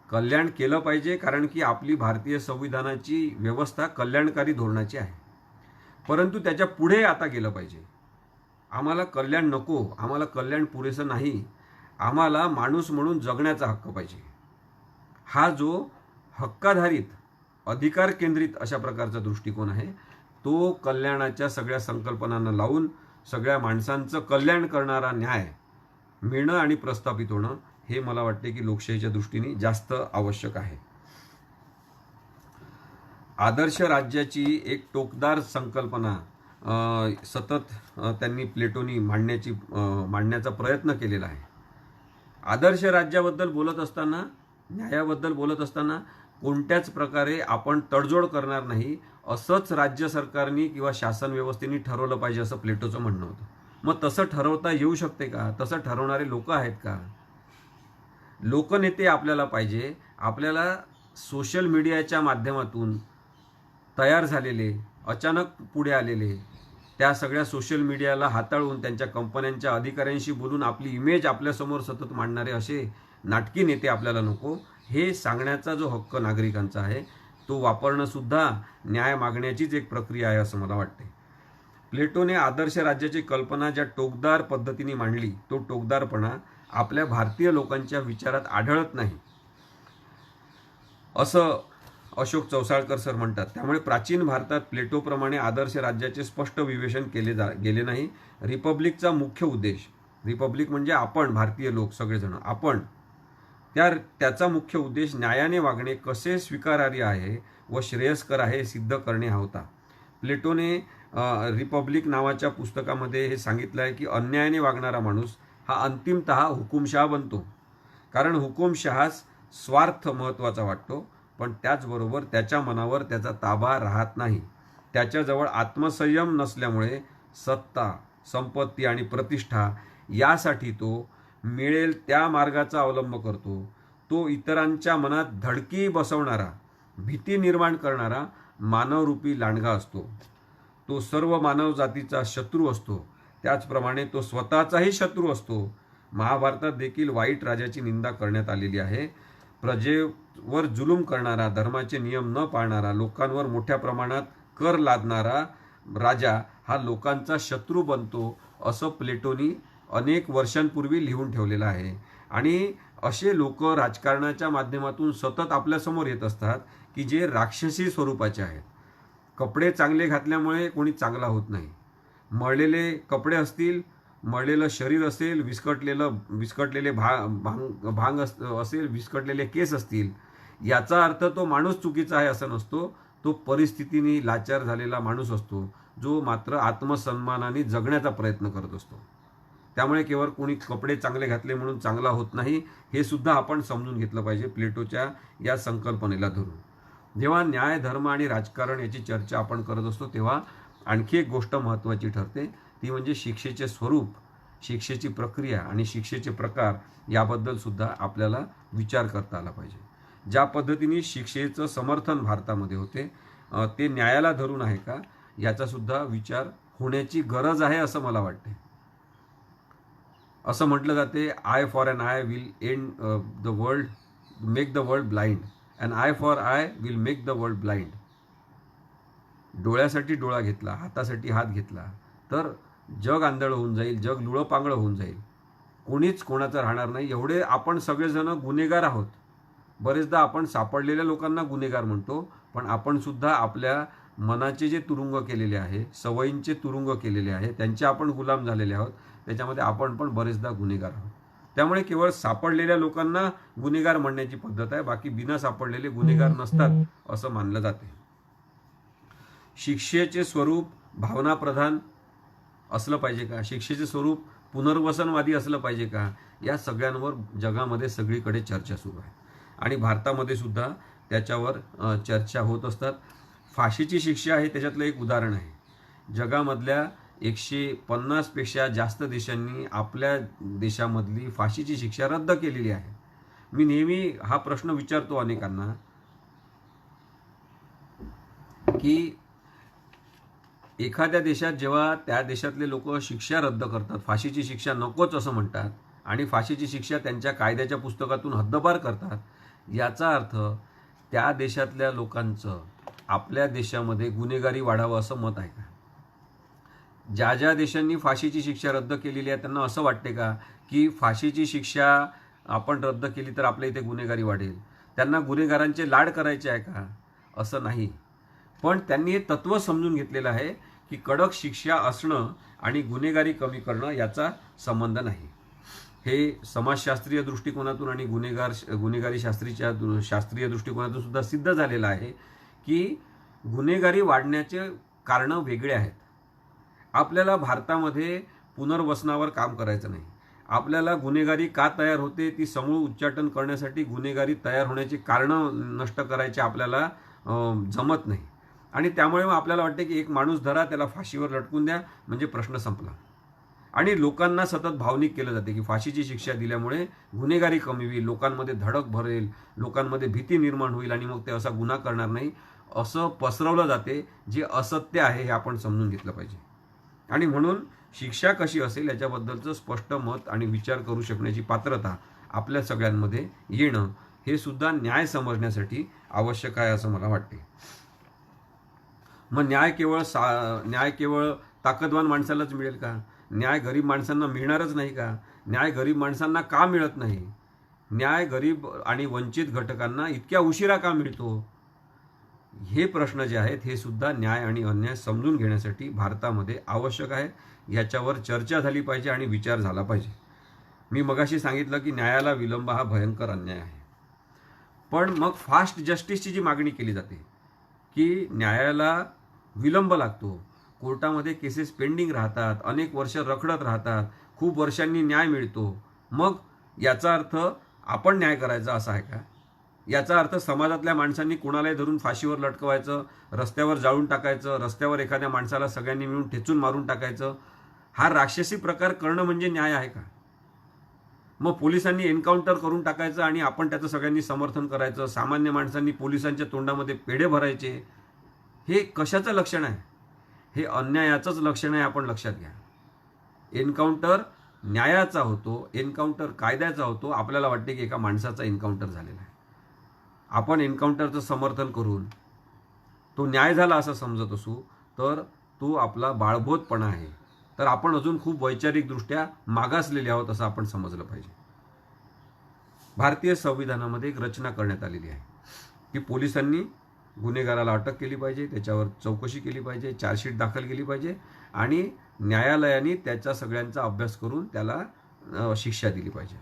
कल्याण केलं पाहिजे, कारण की आपली भारतीय संविधानाची व्यवस्था कल्याणकारी धोरणाची आहे. परंतु त्याच्या पुढे आता गेलं पाहिजे. आम्हाला कल्याण नको, आम्हाला कल्याण पुरेसं नाही, आम्हाला माणूस म्हणून जगण्याचा हक्क पाहिजे. हा जो हक्काधारित, अधिकार केंद्रित अशा प्रकारचा दृष्टिकोन आहे तो कल्याणाच्या सगळ्या संकल्पनांना लावून सगळ्या माणसांचं कल्याण करणारा न्याय मिळणं आणि प्रस्थापित होणं हे मला वाटते की लोकशाहीच्या दृष्टीने जास्त आवश्यक आहे. आदर्श राज्याची एक टोकदार संकल्पना सतत त्यांनी प्लेटोनी मांडण्याचा प्रयत्न केलेला आहे. आदर्श राज्याबद्दल बोलत असताना, न्यायाबद्दल बोलत असताना कोणत्याच प्रकारे आपण तडजोड करणार नाही असंच राज्य सरकारनी किंवा शासन व्यवस्थेने ठरवलं पाहिजे असं प्लेटोचं म्हणणं होतं. मग तसं ठरवता येऊ शकते का? तसं ठरवणारे लोक आहेत का? लोकनेते आपल्याला पाहिजे. आपल्याला सोशल मीडियाच्या माध्यमातून तयार झालेले, अचानक पुढे आलेले, त्या सगळ्या सोशल मीडियाला हाताळून त्यांच्या कंपन्यांच्या अधिकाऱ्यांशी बोलून आपली इमेज आपल्यासमोर सतत मांडणारे असे नाटकी नेते आपल्याला नको. हे सांगण्याचा जो हक्क नागरिकांचा आहे तो वापरणं सुद्धा न्याय मागण्याचीच एक प्रक्रिया आहे असं मला वाटते. प्लेटोने आदर्श राज्याची कल्पना ज्या टोकदार पद्धतीने मांडली, तो टोकदारपणा आपल्या भारतीय लोकांच्या विचारात आढळत नाही असं अशोक चौसाळकर सर म्हणतात. त्यामुळे प्राचीन भारतात प्लेटोप्रमाणे आदर्श राज्याचे स्पष्ट विवेचन केले गेले नाही. रिपब्लिकचा मुख्य उद्देश, रिपब्लिक म्हणजे आपण भारतीय लोक सगळेजण आपण, त्याचा मुख्य उद्देश न्यायाने वागणे कसे स्वीकारार्ह आहे व श्रेयस्कर आहे हे सिद्ध करणे हा होता. प्लेटोने रिपब्लिक नावाच्या पुस्तकामध्ये हे सांगितलं आहे की अन्यायाने वागणारा माणूस हा अंतिमतः हुकुमशहा बनतो. कारण हुकुमशहास स्वार्थ महत्त्वाचा वाटतो, पण त्याचबरोबर त्याच्या मनावर त्याचा ताबा राहत नाही. त्याच्याजवळ आत्मसंयम नसल्यामुळे सत्ता, संपत्ती आणि प्रतिष्ठा यासाठी तो मिळेल त्या मार्गाचा अवलंब करतो. तो इतरांच्या मनात धडकी बसवणारा, भीती निर्माण करणारा मानवरूपी लांडगा असतो. तो सर्व मानव जातीचा शत्रू असतो. त्याचप्रमाणे तो स्वतःचाही शत्रू असतो. महाभारतात देखील वाईट राजाची निंदा करण्यात आलेली आहे. प्रजेवर जुलूम करणारा, धर्माचे नियम न पाळणारा, लोकांवर मोठ्या प्रमाणात कर लादणारा राजा हा लोकांचा शत्रू बनतो असं प्लेटोनी अनेक वर्षांपूर्वी लिहून ठेवलेलं आहे. आणि असे लोक राजकारणाच्या माध्यमातून सतत आपल्यासमोर येत असतात की जे राक्षसी स्वरूपाचे आहेत. कपडे चांगले घातल्यामुळे कोणी चांगला होत नाही. मळलेले कपडे असतील, मळलेलं शरीर असेल, विस्कटलेले भांग असेल, विस्कटलेले केस असतील, याचा अर्थ तो माणूस चुकीचा आहे असं नसतो. तो परिस्थितीने लाचार झालेला माणूस असतो, जो मात्र आत्मसन्मानाने जगण्याचा प्रयत्न करत असतो. त्यामुळे केवळ कोणी कपडे चांगले घातले म्हणून चांगला होत नाही, हे सुद्धा आपण समजून घेतलं पाहिजे प्लेटोच्या या संकल्पनेला धरून. जेव्हा न्याय, धर्म आणि राजकारण याची चर्चा आपण करत असतो तेव्हा आणखी एक गोष्ट महत्त्वाची ठरते, ती म्हणजे शिक्षेचे स्वरूप, शिक्षेची प्रक्रिया आणि शिक्षेचे प्रकार याबद्दल सुद्धा आपल्याला विचार करता आला पाहिजे. ज्या पद्धतीने शिक्षेचं समर्थन भारतामध्ये होते ते न्यायाला धरून आहे का याचा सुद्धा विचार होण्याची गरज आहे असं मला वाटते. असं म्हटलं जाते, eye for an eye will end the world, make the world blind, and eye for eye will make the world blind. डोळ्यासाठी डोळा घेतला, हातासाठी हात घेतला तर जग आंधळ होऊन जाईल, जग लुळं पांगळं होऊन जाईल, कोणीच कोणाचं राहणार नाही. एवढे आपण सगळेजण गुन्हेगार आहोत. बरेचदा आपण सापडलेल्या लोकांना गुन्हेगार म्हणतो, पण आपण सुद्धा आपल्या मनाचे जे तुरुंग केलेले आहे, सवयींचे तुरुंग केलेले आहे, त्यांचे आपण गुलाम झालेले आहोत. त्याच्यामध्ये आपण पण बरेचदा गुन्हेगार आहोत. त्यामुळे केवळ सापडलेल्या लोकांना गुन्हेगार म्हणण्याची पद्धत आहे, बाकी बिना सापडलेले गुन्हेगार नसतात असं मानलं जाते. शिक्षेचे स्वरूप भावनाप्रधान असलं पाहिजे का? शिक्षेचे स्वरूप पुनर्वसनवादी असलं पाहिजे का? या सगळ्यांवर जगामध्ये सगळीकडे चर्चा सुरू आहे आणि भारतामध्ये सुद्धा त्याच्यावर चर्चा होत असतात. फाशीची शिक्षा आहे त्याच्यातलं एक उदाहरण आहे. जगामधल्या 150 पेक्षा जास्त देशांनी आपल्या देशामधली फाशीची शिक्षा रद्द केलेली आहे. मी नेहमी हा प्रश्न विचारतो अनेकांना की एखाद्या देशात जेव्हा त्या देशातले लोक शिक्षा रद्द करतात, फाशीची शिक्षा नकोच असं म्हणतात आणि फाशीची शिक्षा त्यांच्या कायद्याच्या पुस्तकातून हद्दपार करतात, याचा अर्थ त्या देशातल्या लोकांचं आपल्या देशामध्ये गुन्हेगारी वाढावं असं मत आहे का? ज्या ज्या देशांनी फाशीची शिक्षा रद्द केलेली आहे त्यांना असं वाटते का की फाशीची शिक्षा आपण रद्द केली तर आपल्या इथे गुन्हेगारी वाढेल? त्यांना गुन्हेगारांचे लाड करायचे आहे का? असं नाही. पण त्यांनी हे तत्त्व समजून घेतलेलं आहे की कडक शिक्षा असणं आणि गुन्हेगारी कमी करणं याचा संबंध नाही. हे समाजशास्त्रीय दृष्टिकोनातून आणि गुन्हेगारी शास्त्रीय दृष्टिकोनातून सुद्धा सिद्ध झालेलं आहे की गुन्हेगारी वाढण्याचे कारणं वेगळे आहेत. आपल्याला भारतामध्ये पुनर्वसनावर काम करायचं नाही. आपल्याला गुन्हेगारी का तयार होते ती समूळ उच्चाटन करण्यासाठी गुन्हेगारी तयार होण्याची कारणं नष्ट करायची आपल्याला जमत नाही. आणि त्यामुळे मग आपल्याला वाटते की एक माणूस धरा, त्याला फाशीवर लटकून द्या, म्हणजे प्रश्न संपला. आणि लोकांना सतत भावनिक केलं जाते की फाशीची शिक्षा दिल्यामुळे गुन्हेगारी कमी होईल, लोकांमध्ये धडक भरेल, लोकांमध्ये भीती निर्माण होईल आणि मग ते असा गुन्हा करणार नाही असं पसरवलं जाते, जे असत्य आहे हे आपण समजून घेतलं पाहिजे. आणि म्हणून शिक्षा कशी असेल याच्याबद्दलचं स्पष्ट मत आणि विचार करू शकण्याची पात्रता आपल्या सगळ्यांमध्ये येणं हे सुद्धा न्याय समजण्यासाठी आवश्यक आहे असं मला वाटते. मग न्याय केवळ ताकदवान माणसालाच मिळेल का? न्याय गरीब माणसांना मिळणारच नाही का? न्याय गरीब माणसांना का मिळत नाही? न्याय गरीब आणि वंचित घटकांना इतक्या उशिरा का मिळतो? हे प्रश्न जे आहेत हे सुद्धा न्याय आणि अन्याय समजून घेण्यासाठी भारतामध्ये आवश्यक आहे. याच्यावर चर्चा झाली पाहिजे आणि विचार झाला पाहिजे. मी मगाशी सांगितलं की न्यायाला विलंब हा भयंकर अन्याय आहे. पण मग फास्ट जस्टिसची जी मागणी केली जाते की न्यायाला विलंब लागतो, कोर्टामध्ये केसेस पेंडिंग राहतात, अनेक वर्ष रखडत राहतात, खूप वर्षांनी न्याय मिळतो, मग याचा अर्थ आपण न्याय करायचा असा आहे का? याचा अर्थ समाजातल्या माणसांनी कुणालाही धरून फाशीवर लटकवायचं, रस्त्यावर जाळून टाकायचं, रस्त्यावर एखाद्या माणसाला सगळ्यांनी मिळून ठेचून मारून टाकायचं, हा राक्षसी प्रकार करणं म्हणजे न्याय आहे का? मग पोलिसांनी एन्काउंटर करून टाकायचं आणि आपण त्याचं सगळ्यांनी समर्थन करायचं, सामान्य माणसांनी पोलिसांच्या तोंडामध्ये पेढे भरायचे, हे कशाचं लक्षण आहे? हे अन्यायाचंच लक्षण आहे, आपण लक्षात घ्या. एन्काउंटर न्यायाचा होतो, एन्काउंटर कायद्याचा होतो. आपल्याला वाटते की एका माणसाचा एन्काउंटर झालेला आहे, आपण एन्काउंटरचं समर्थन करून तो न्याय झाला असं समजत असू तर तो आपला बाळबोधपणा आहे. तर आपण अजून खूप वैचारिकदृष्ट्या मागासलेले आहोत असं आपण समजलं पाहिजे. भारतीय संविधानामध्ये एक रचना करण्यात आलेली आहे की पोलिसांनी गुन्हेगाराला अटक केली पाहिजे, त्याच्यावर चौकशी केली पाहिजे, चार्जशीट दाखल केली पाहिजे आणि न्यायालयाने त्याच्या सगळ्यांचा अभ्यास करून त्याला शिक्षा दिली पाहिजे.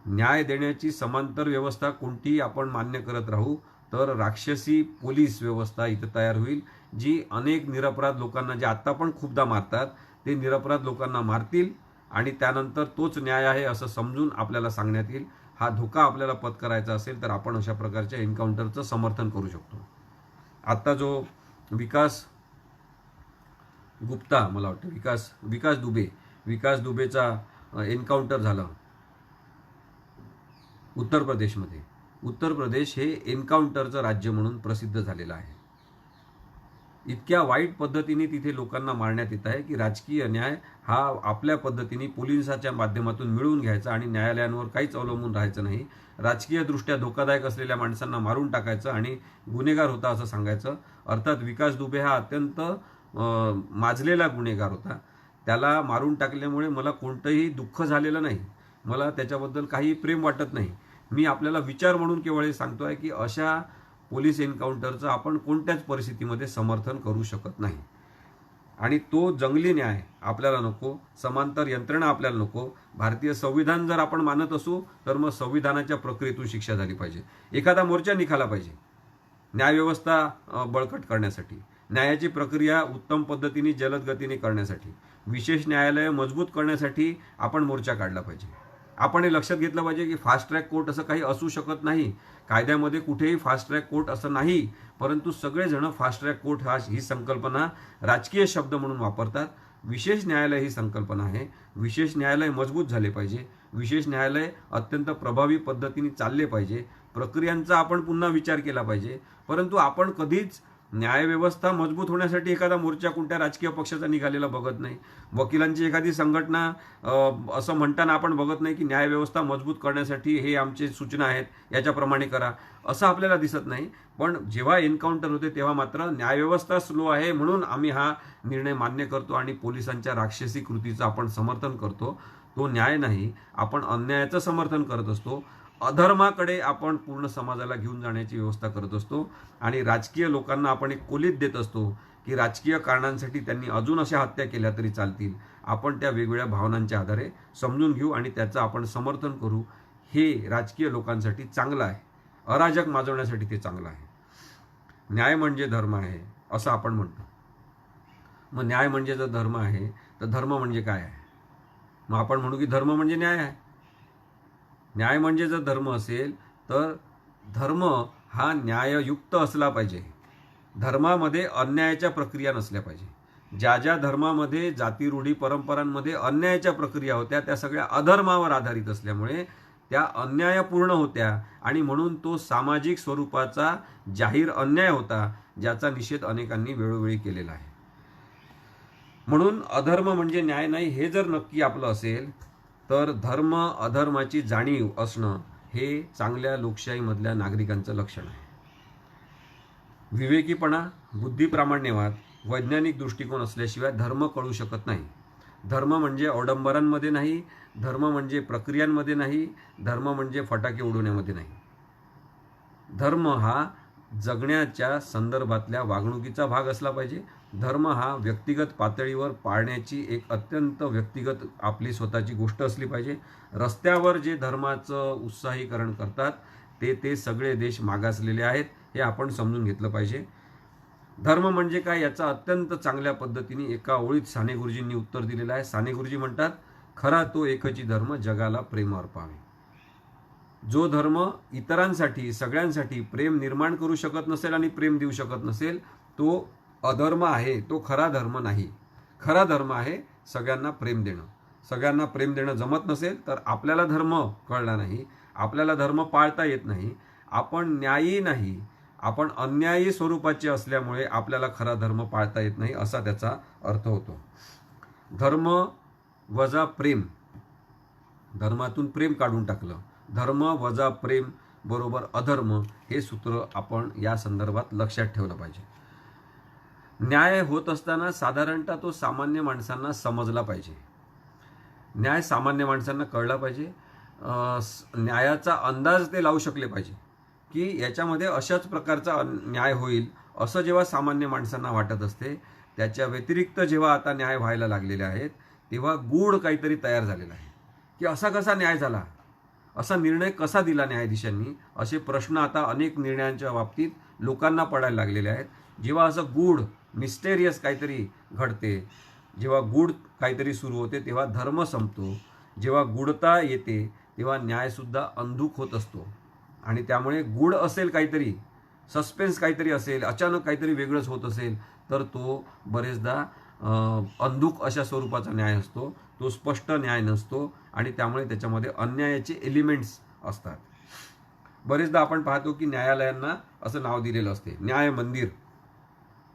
न्याय देण्याची समांतर व्यवस्था कोणतीही आपण मान्य करत राहू तर राक्षसी पोलीस व्यवस्था इथं तयार होईल, जी अनेक निरपराध लोकांना, जे आत्ता पण खूपदा मारतात, ते निरपराध लोकांना मारतील आणि त्यानंतर तोच न्याय आहे असं समजून आपल्याला सांगण्यात येईल. हा धोका आपल्याला पत्करायचा असेल तर आपण अशा प्रकारच्या एन्काउंटरचं समर्थन करू शकतो. आत्ता जो विकास गुप्ता, मला वाटतं विकास दुबेचा एन्काउंटर झाला उत्तर प्रदेशमध्ये. उत्तर प्रदेश हे एन्काउंटरचं राज्य म्हणून प्रसिद्ध झालेलं आहे. इतक्या वाईट पद्धतीने तिथे लोकांना मारण्यात येत आहे की राजकीय न्याय हा आपल्या पद्धतीने पोलिसाच्या माध्यमातून मिळवून घ्यायचा आणि न्यायालयांवर काहीच अवलंबून राहायचं नाही. राजकीयदृष्ट्या धोकादायक असलेल्या माणसांना मारून टाकायचं आणि गुन्हेगार होता असं सांगायचं. अर्थात विकास दुबे हा अत्यंत माजलेला गुन्हेगार होता. त्याला मारून टाकल्यामुळे मला कोणतंही दुःख झालेलं नाही, मला त्याच्याबद्दल काही प्रेम वाटत नाही. मी आपल्याला विचार म्हणून केवळ हे सांगतो आहे की अशा पोलीस एन्काउंटरचं आपण कोणत्याच परिस्थितीमध्ये समर्थन करू शकत नाही. आणि तो जंगली न्याय आपल्याला नको, समांतर यंत्रणा आपल्याला नको. भारतीय संविधान जर आपण मानत असू तर मग संविधानाच्या प्रक्रियेतून शिक्षा झाली पाहिजे. एखादा मोर्चा निघाला पाहिजे न्यायव्यवस्था बळकट करण्यासाठी, न्यायाची प्रक्रिया उत्तम पद्धतीने जलद गतीने करण्यासाठी, विशेष न्यायालय मजबूत करण्यासाठी आपण मोर्चा काढला पाहिजे. आपण हे लक्षात घेतलं पाहिजे की फास्ट ट्रॅक कोर्ट असं काही असू शकत नाही. कायद्यामध्ये कुठेही फास्ट ट्रॅक कोर्ट असं नाही, परंतु सगळेजण फास्ट ट्रॅक कोर्ट ही संकल्पना राजकीय शब्द म्हणून वापरतात. विशेष न्यायालय ही संकल्पना आहे. विशेष न्यायालय मजबूत झाले पाहिजे, विशेष न्यायालय अत्यंत प्रभावी पद्धतीने चालले पाहिजे, प्रक्रियांचा आपण पुन्हा विचार केला पाहिजे. परंतु आपण कधीच न्यायव्यवस्था मजबूत होण्यासाठी एखादा मोर्चा कोणत्या राजकीय पक्षाचा निघालेला बघत नाही. वकिलांची एखादी संघटना असं म्हणताना आपण बघत नाही की न्यायव्यवस्था मजबूत करण्यासाठी हे आमचे सूचना आहेत, याच्याप्रमाणे करा, असं आपल्याला दिसत नाही. पण जेव्हा एन्काउंटर होते तेव्हा मात्र न्यायव्यवस्था स्लो आहे म्हणून आम्ही हा निर्णय मान्य करतो आणि पोलिसांच्या राक्षसी कृतीचं आपण समर्थन करतो. तो न्याय नाही, आपण अन्यायाचं समर्थन करत असतो. अधर्माकडे आपण पूर्ण समाजाला घेऊन जाण्याची व्यवस्था करत असतो आणि राजकीय लोकांना आपण एक कोलीत देत असतो की राजकीय कारणांसाठी त्यांनी अजून अशा हत्या केल्या तरी चालतील. आपण त्या वेगवेगळ्या भावनांच्या आधारे समजून घेऊ आणि त्याचं आपण समर्थन करू. हे राजकीय लोकांसाठी चांगलं आहे, अराजक माजवण्यासाठी ते चांगलं आहे. न्याय म्हणजे धर्म आहे असं आपण म्हणतो. मग न्याय म्हणजे जर धर्म आहे तर धर्म म्हणजे काय आहे? मग आपण म्हणू की धर्म म्हणजे न्याय आहे. न्याय म्हणजे जर धर्म असेल तर धर्म हा न्याययुक्त असला पाहिजे. धर्मामध्ये अन्यायाच्या प्रक्रिया नसल्या पाहिजे. ज्या ज्या धर्मामध्ये जाती रूढी परंपरांमध्ये अन्यायाच्या प्रक्रिया होत्या त्या सगळ्या अधर्मावर आधारित असल्यामुळे त्या अन्यायपूर्ण होत्या आणि म्हणून तो सामाजिक स्वरूपाचा जाहीर अन्याय होता, ज्याचा निषेध अनेकांनी वेळोवेळी केलेला आहे. म्हणून अधर्म म्हणजे न्याय नाही हे जर नक्की आपलं असेल तर धर्म अधर्माची जाणीव असणं हे चांगल्या लोकशाहीमधल्या नागरिकांचं लक्षण आहे. विवेकीपणा, बुद्धिप्रामाण्यवाद, वैज्ञानिक दृष्टिकोन असल्याशिवाय धर्म कळू शकत नाही. धर्म म्हणजे अवडंबरांमध्ये नाही, धर्म म्हणजे प्रक्रियांमध्ये नाही, धर्म म्हणजे फटाके उडवण्यामध्ये नाही. धर्म हा जगण्याच्या संदर्भातल्या वागणुकीचा भाग असला पाहिजे. धर्म हा व्यक्तिगत पातळीवर पाळण्याची एक अत्यंत व्यक्तिगत आपली स्वतःची गोष्ट असली पाहिजे. रस्त्यावर जे धर्माचं उत्साहीकरण करतात ते सगळे देश मागासलेले आहेत हे आपण समजून घेतलं पाहिजे. धर्म म्हणजे काय याचा अत्यंत चांगल्या पद्धतीने एका ओळीत साने गुरुजींनी उत्तर दिलेलं आहे. साने गुरुजी म्हणतात, खरा तो एकची धर्म जगाला प्रेम अर्पावे. जो धर्म इतरांसाठी सगळ्यांसाठी प्रेम निर्माण करू शकत नसेल आणि प्रेम देऊ शकत नसेल तो अधर्म आहे, तो खरा धर्म नाही. खरा धर्म आहे सगळ्यांना प्रेम देणं. सगळ्यांना प्रेम देणं जमत नसेल तर आपल्याला धर्म कळला नाही, आपल्याला धर्म पाळता येत नाही, आपण न्यायी नाही, आपण अन्यायी स्वरूपाचे असल्यामुळे आपल्याला खरा धर्म पाळता येत नाही असा त्याचा अर्थ होतो. धर्म वजा प्रेम, धर्मातून प्रेम काढून टाकलं, धर्म वजा प्रेम बरोबर अधर्म हे सूत्र आपण या संदर्भात लक्षात ठेवलं पाहिजे. न्याय होत असताना साधारणतः तो सामान्य माणसांना समजला पाहिजे, न्याय सामान्य माणसांना कळला पाहिजे, न्यायाचा अंदाज ते लावू शकले पाहिजे की याच्यामध्ये अशाच प्रकारचा न्याय होईल असं जेव्हा सामान्य माणसांना वाटत असते. त्याच्या व्यतिरिक्त जेव्हा आता न्याय व्हायला लागलेले आहेत तेव्हा गूढ काहीतरी तयार झालेला आहे की असा कसा न्याय झाला, असा निर्णय कसा दिला न्यायाधीशांनी, असे प्रश्न आता अनेक निर्णयांच्या बाबतीत लोकांना पडायला लागलेले आहेत. जेव्हा असं गूढ मिस्टेरियस काहीतरी घडते, जेव्हा गूढ काहीतरी सुरू होते तेव्हा धर्म संपतो. जेव्हा गूढता येते तेव्हा न्यायसुद्धा अंधुक होत असतो आणि त्यामुळे गूढ असेल काहीतरी, सस्पेन्स काहीतरी असेल, अचानक काहीतरी वेगळंच होत असेल तर तो बरेचदा अंधुक अशा स्वरूपाचा न्याय असतो, तो स्पष्ट न्याय नसतो आणि त्यामुळे त्याच्यामध्ये अन्यायाचे एलिमेंट्स असतात. बरेचदा आपण पाहतो की न्यायालयांना असं नाव दिलेलं असते, न्याय मंदिर.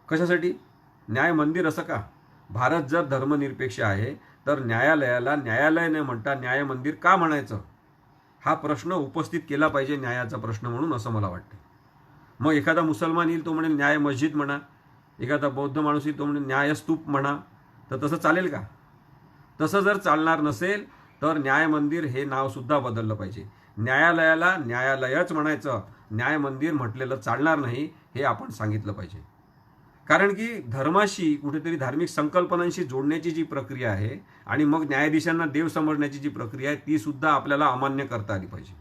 कशासाठी न्याय मंदिर असं का? भारत जर धर्मनिरपेक्ष आहे तर न्यायालयाला न्यायालय न म्हणता न्याय मंदिर का म्हणायचं, हा प्रश्न उपस्थित केला पाहिजे न्यायाचा प्रश्न म्हणून असं मला वाटतं. मग एखादा मुसलमान येईल तो म्हणेल न्याय मस्जिद म्हणा, एखादा बौद्ध माणूस येईल तो म्हणेल न्यायस्तूप म्हणा, तर तसं चालेल का? तसं जर चालणार नसेल तर न्याय मंदिर हे नावसुद्धा बदललं पाहिजे. न्यायालयाला न्यायालयच म्हणायचं, न्याय मंदिर म्हटलेलं चालणार नाही हे आपण सांगितलं पाहिजे. कारण की धर्माशी कुठेतरी धार्मिक संकल्पनांशी जोडण्याची जी प्रक्रिया आहे आणि मग न्यायाधीशांना देव समजण्याची जी प्रक्रिया आहे ती सुद्धा आपल्याला अमान्य करता आली पाहिजे.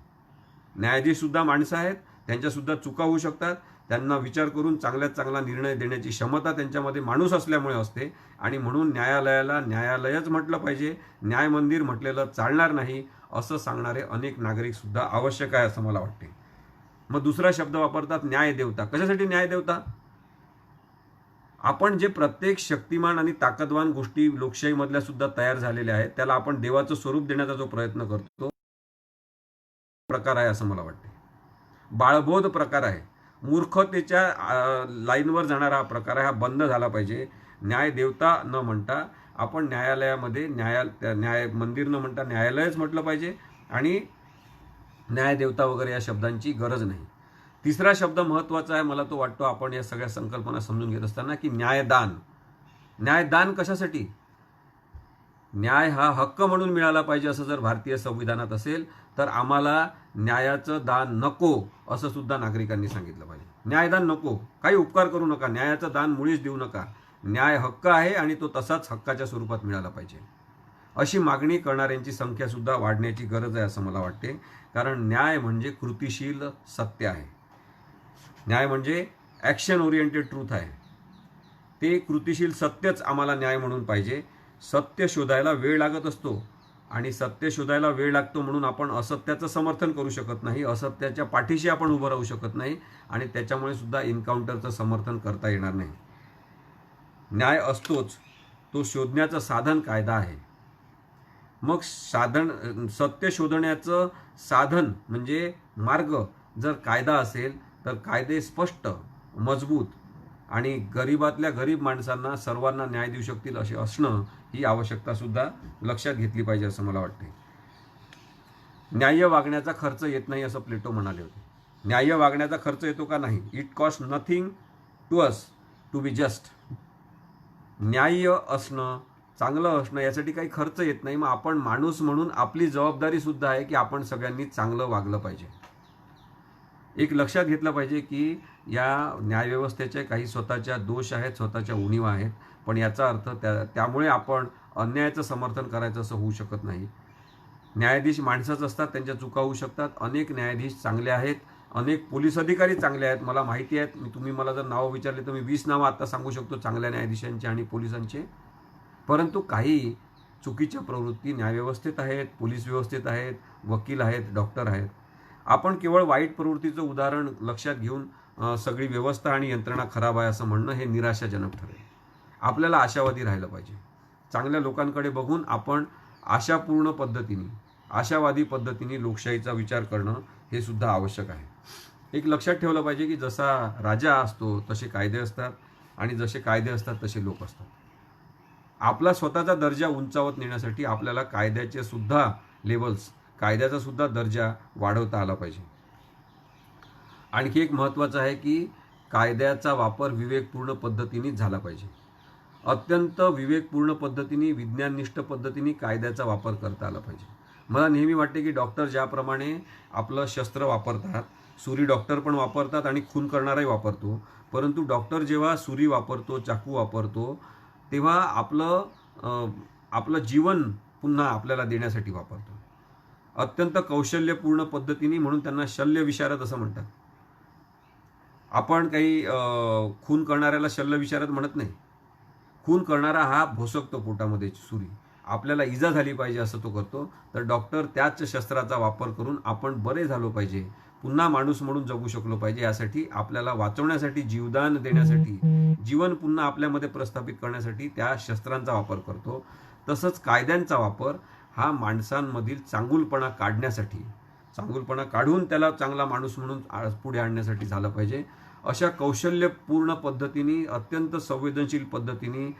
न्यायाधीशसुद्धा माणसं आहेत, त्यांच्यासुद्धा चुका होऊ शकतात, त्यांना विचार करून चांगल्यात चांगला निर्णय देण्याची क्षमता त्यांच्यामध्ये माणूस असल्यामुळे असते आणि म्हणून न्यायालयाला न्यायालयच म्हटलं पाहिजे, न्याय मंदिर म्हटलेलं चालणार नाही असं सांगणारे अनेक नागरिकसुद्धा आवश्यक आहे असं मला वाटते. मग दुसरा शब्द वापरतात न्यायदेवता. कशासाठी न्यायदेवता? आपण जे प्रत्येक शक्तिमान आणि ताकदवान गोष्टी लोकशाहीमधल्या सुद्धा तयार झालेल्या आहेत त्याला आपण देवाचं स्वरूप देण्याचा जो प्रयत्न करतो प्रकार आहे असं मला वाटते. बाळबोध प्रकार आहे, मूर्खतेच्या लाईनवर जाणारा हा प्रकार आहे, हा बंद झाला पाहिजे. न्याय देवता न म्हणता आपण न्यायालयामध्ये न्याय मंदिर न म्हणता न्यायालयच म्हटलं पाहिजे आणि न्यायदेवता वगैरे या शब्दांची गरज नाही. तिसरा शब्द महत्त्वाचा आहे मला तो वाटतो आपण या सगळ्या संकल्पना समजून घेत असताना की न्यायदान. न्यायदान कशासाठी? न्याय हा हक्क म्हणून मिळाला पाहिजे असं जर भारतीय संविधानात असेल तर आम्हाला न्यायाचं दान नको असं सुद्धा नागरिकांनी सांगितलं पाहिजे. न्यायदान नको, काही उपकार करू नका, न्यायाचं दान मुळीच देऊ नका. न्याय हक्क आहे आणि तो तसाच हक्काच्या स्वरूपात मिळाला पाहिजे अशी मागणी करणाऱ्यांची संख्या सुद्धा वाढण्याची गरज आहे असं मला वाटते. कारण न्याय म्हणजे कृतिशील सत्य आहे, न्याय म्हणजे ॲक्शन ओरिएंटेड ट्रूथ आहे. ते कृतिशील सत्यच आम्हाला न्याय म्हणून पाहिजे. सत्य शोधायला वेळ लागत असतो आणि सत्य शोधायला वेळ लागतो म्हणून आपण असत्याचं समर्थन करू शकत नाही, असत्याच्या पाठीशी आपण उभं राहू शकत नाही आणि त्याच्यामुळे सुद्धा एन्काउंटरचं समर्थन करता येणार नाही. न्याय असतोच, तो शोधण्याचं साधन कायदा आहे. मग सत्य शोधण्याचं साधन म्हणजे मार्ग जर कायदा असेल तर कायदे स्पष्ट, मजबूत आणि गरीबातल्या गरीब माणसांना सर्वांना न्याय देऊ शकतील असे असणं ही आवश्यकता सुद्धा लक्षात घेतली पाहिजे असं मला वाटते. न्याय्य वागण्याचा खर्च येत नाही असं प्लेटो म्हणाले होते. न्याय्य वागण्याचा खर्च येतो का? नाही. It cost nothing to us to be just. न्याय्य असणं, चांगलं असणं यासाठी काही खर्च येत नाही. मग आपण माणूस म्हणून आपली जबाबदारी सुद्धा आहे की आपण सगळ्यांनी चांगलं वागलं पाहिजे. एक लक्षात घेतलं पाहिजे की या न्यायव्यवस्थेचे काही स्वतःच्या दोष आहेत, स्वतःच्या उणीवा आहेत, पण याचा अर्थ त्यामुळे आपण अन्यायाचं समर्थन करायचं असं होऊ शकत नाही. न्यायाधीश माणसंच असतात, त्यांच्या चुका होऊ शकतात. अनेक न्यायाधीश चांगले आहेत, अनेक पोलीस अधिकारी चांगले आहेत, मला माहिती आहेत. तुम्ही मला जर नावं विचारले तर मी 20 नावं आत्ता सांगू शकतो चांगल्या न्यायाधीशांचे आणि पोलिसांचे. परंतु काही चुकीच्या प्रवृत्ती न्यायव्यवस्थेत आहेत, पोलीस व्यवस्थेत आहेत, वकील आहेत, डॉक्टर आहेत. आपण केवळ वाईट प्रवृत्तीचं उदाहरण लक्षात घेऊन सगळी व्यवस्था आणि यंत्रणा खराब आहे असं म्हणणं हे निराशाजनक ठरेल. आपल्याला आशावादी राहिलं पाहिजे. चांगल्या लोकांकडे बघून आपण आशावादी पद्धतीने लोकशाहीचा विचार करणं हे सुद्धा आवश्यक आहे. एक लक्षात ठेवलं पाहिजे की जसा राजा असतो तसे कायदे असतात आणि जसे कायदे असतात तसे लोक असतात. आपला स्वतःचा दर्जा उंचावत नेण्यासाठी आपल्याला कायद्याचे सुद्धा लेवल्स, कायद्याचा सुद्धा दर्जा वाढवता आला पाहिजे. आणखी एक महत्त्वाचं आहे की कायद्याचा वापर विवेकपूर्ण पद्धतीने झाला पाहिजे. अत्यंत विवेकपूर्ण पद्धतीने, विज्ञाननिष्ठ पद्धतीने कायद्याचा वापर करता आला पाहिजे. मला नेहमी वाटते की डॉक्टर ज्याप्रमाणे आपलं शस्त्र वापरतात, सुरी डॉक्टर पण वापरतात आणि खून करणाराही वापरतो, परंतु डॉक्टर जेव्हा सुरी वापरतो, चाकू वापरतो, तेव्हा आपलं जीवन पुन्हा आपल्याला देण्यासाठी वापरतो. अत्यंत कौशल्यपूर्ण पद्धतीने, म्हणून त्यांना शल्य विशारद असं म्हणतात. आपण काही खून करणाऱ्याला शल्य विशारद म्हणत नाही. खून करणारा हा भोसकतो पोटामध्ये सुरी, आपल्याला इजा झाली पाहिजे असं तो करतो. तर डॉक्टर त्याच शस्त्राचा वापर करून आपण बरे झालो पाहिजे, पुन्हा माणूस म्हणून जगू शकलो पाहिजे, यासाठी आपल्याला वाचवण्यासाठी, जीवदान देण्यासाठी, जीवन पुन्हा आपल्यामध्ये प्रस्थापित करण्यासाठी त्या शस्त्रांचा वापर करतो. तसंच कायद्यांचा वापर हा माणसांमधील चांगुलपणा काढण्यासाठी, चांगुलपणा काढून त्याला चांगला माणूस म्हणून पुढे आणण्यासाठी झाला पाहिजे. अशा कौशल्यपूर्ण पद्धतीने, अत्यंत संवेदनशील पद्धतीने,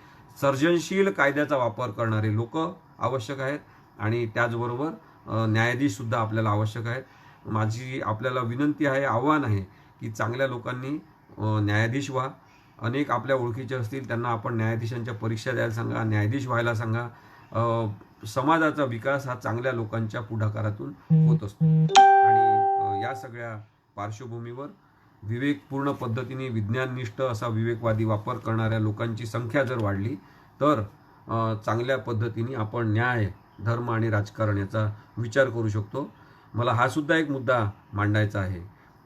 सर्जनशील कायद्याचा वापर करणारे लोक आवश्यक आहेत आणि त्याचबरोबर न्यायाधीशसुद्धा आपल्याला आवश्यक आहेत. माझी आपल्याला विनंती आहे, आव्हान आहे की चांगल्या लोकांनी न्यायाधीश व्हा. अनेक आपल्या ओळखीचे असतील, त्यांना आपण न्यायाधीशांच्या परीक्षा द्यायला सांगा, न्यायाधीश व्हायला सांगा. समाजाचा विकास हा चांगल्या लोकांच्या पुढाकारातून होत असतो. आणि या सगळ्या पार्श्वभूमीवर विवेकपूर्ण पद्धतीने, विज्ञाननिष्ठ असा विवेकवादी वापर करणाऱ्या लोकांची संख्या जर वाढली तर चांगल्या पद्धतीने आपण न्याय, धर्म आणि राजकारण याचा विचार करू शकतो. मला हा सुद्धा एक मुद्दा मांडायचा आहे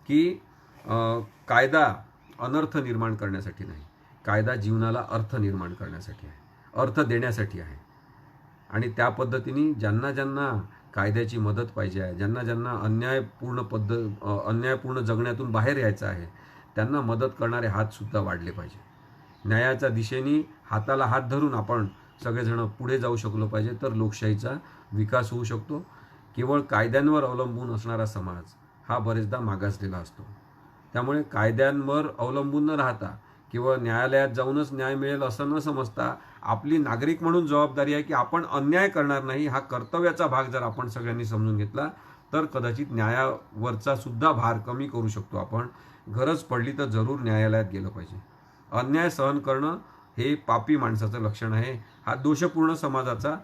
की कायदा अनर्थ निर्माण करण्यासाठी नाही, कायदा जीवनाला अर्थ निर्माण करण्यासाठी आहे, अर्थ देण्यासाठी आहे. आणि त्या पद्धतीने ज्यांना ज्यांना कायद्याची मदत पाहिजे आहे, ज्यांना ज्यांना अन्यायपूर्ण जगण्यातून बाहेर यायचं आहे, त्यांना मदत करणारे हातसुद्धा वाढले पाहिजे. न्यायाच्या दिशेने हाताला हात धरून आपण सगळेजण पुढे जाऊ शकलो पाहिजे, तर लोकशाहीचा विकास होऊ शकतो. केवळ कायद्यांवर अवलंबून असणारा समाज हा बरेचदा मागासलेला असतो. त्यामुळे कायद्यांवर अवलंबून न राहता केवळ न्यायालयात जाऊनच न्याय मिळेल असं न समजता आपली नागरिक म्हणून जबाबदारी आहे की आपण अन्याय करणार नाही, हा कर्तव्याचा भाग जर आपण सगळ्यांनी समजून घेतला तर कदाचित न्यायावरचा सुद्धा भार कमी करू शकतो आपण. गरज पडली तर जरूर न्यायालयात गेलं पाहिजे. अन्याय सहन करणं हे पापी माणसाचं लक्षण आहे, हा दोषपूर्ण समाजाचा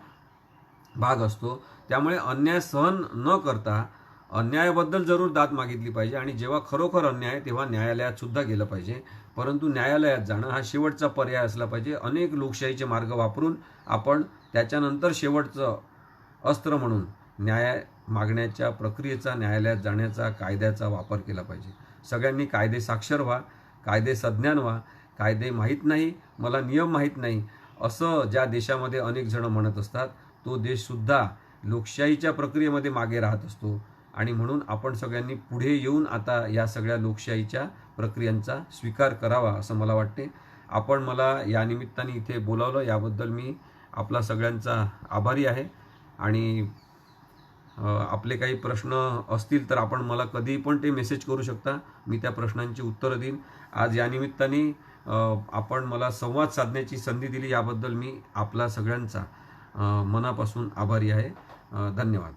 भाग असतो. त्यामुळे अन्याय सहन न करता अन्यायाबद्दल जरूर दाद मागितली पाहिजे आणि जेव्हा खरोखर अन्याय तेव्हा न्यायालयात सुद्धा गेलं पाहिजे. परंतु न्यायालयात जाणं हा शेवटचा पर्याय असला पाहिजे. अनेक लोकशाहीचे मार्ग वापरून आपण त्याच्यानंतर शेवटचं अस्त्र म्हणून न्याय मागण्याच्या प्रक्रियेचा, न्यायालयात जाण्याचा, कायद्याचा वापर केला पाहिजे. सगळ्यांनी कायदे साक्षर व्हा, कायदे सज्ञान व्हा. कायदे माहीत नाही, मला नियम माहीत नाही असं ज्या देशामध्ये अनेक जण म्हणत असतात, तो देशसुद्धा लोकशाहीच्या प्रक्रियेमध्ये मागे राहत असतो. आणि म्हणून आपण सगळ्यांनी पुढे येऊन आता या सगळ्या लोकशाहीच्या प्रक्रियांचा स्वीकार करावा असं मला वाटते. आपण मला या निमित्ताने इथे बोलावलं याबद्दल मी आपला सगळ्यांचा आभारी आहे. आणि आपले काही प्रश्न असतील तर आपण मला कधीही पण ते मेसेज करू शकता. मी त्या प्रश्नांची उत्तरं देईन. आज या निमित्ताने आपण मला संवाद साधण्याची संधी दिली याबद्दल मी आपला सगळ्यांचा मनापासून आभारी आहे. धन्यवाद.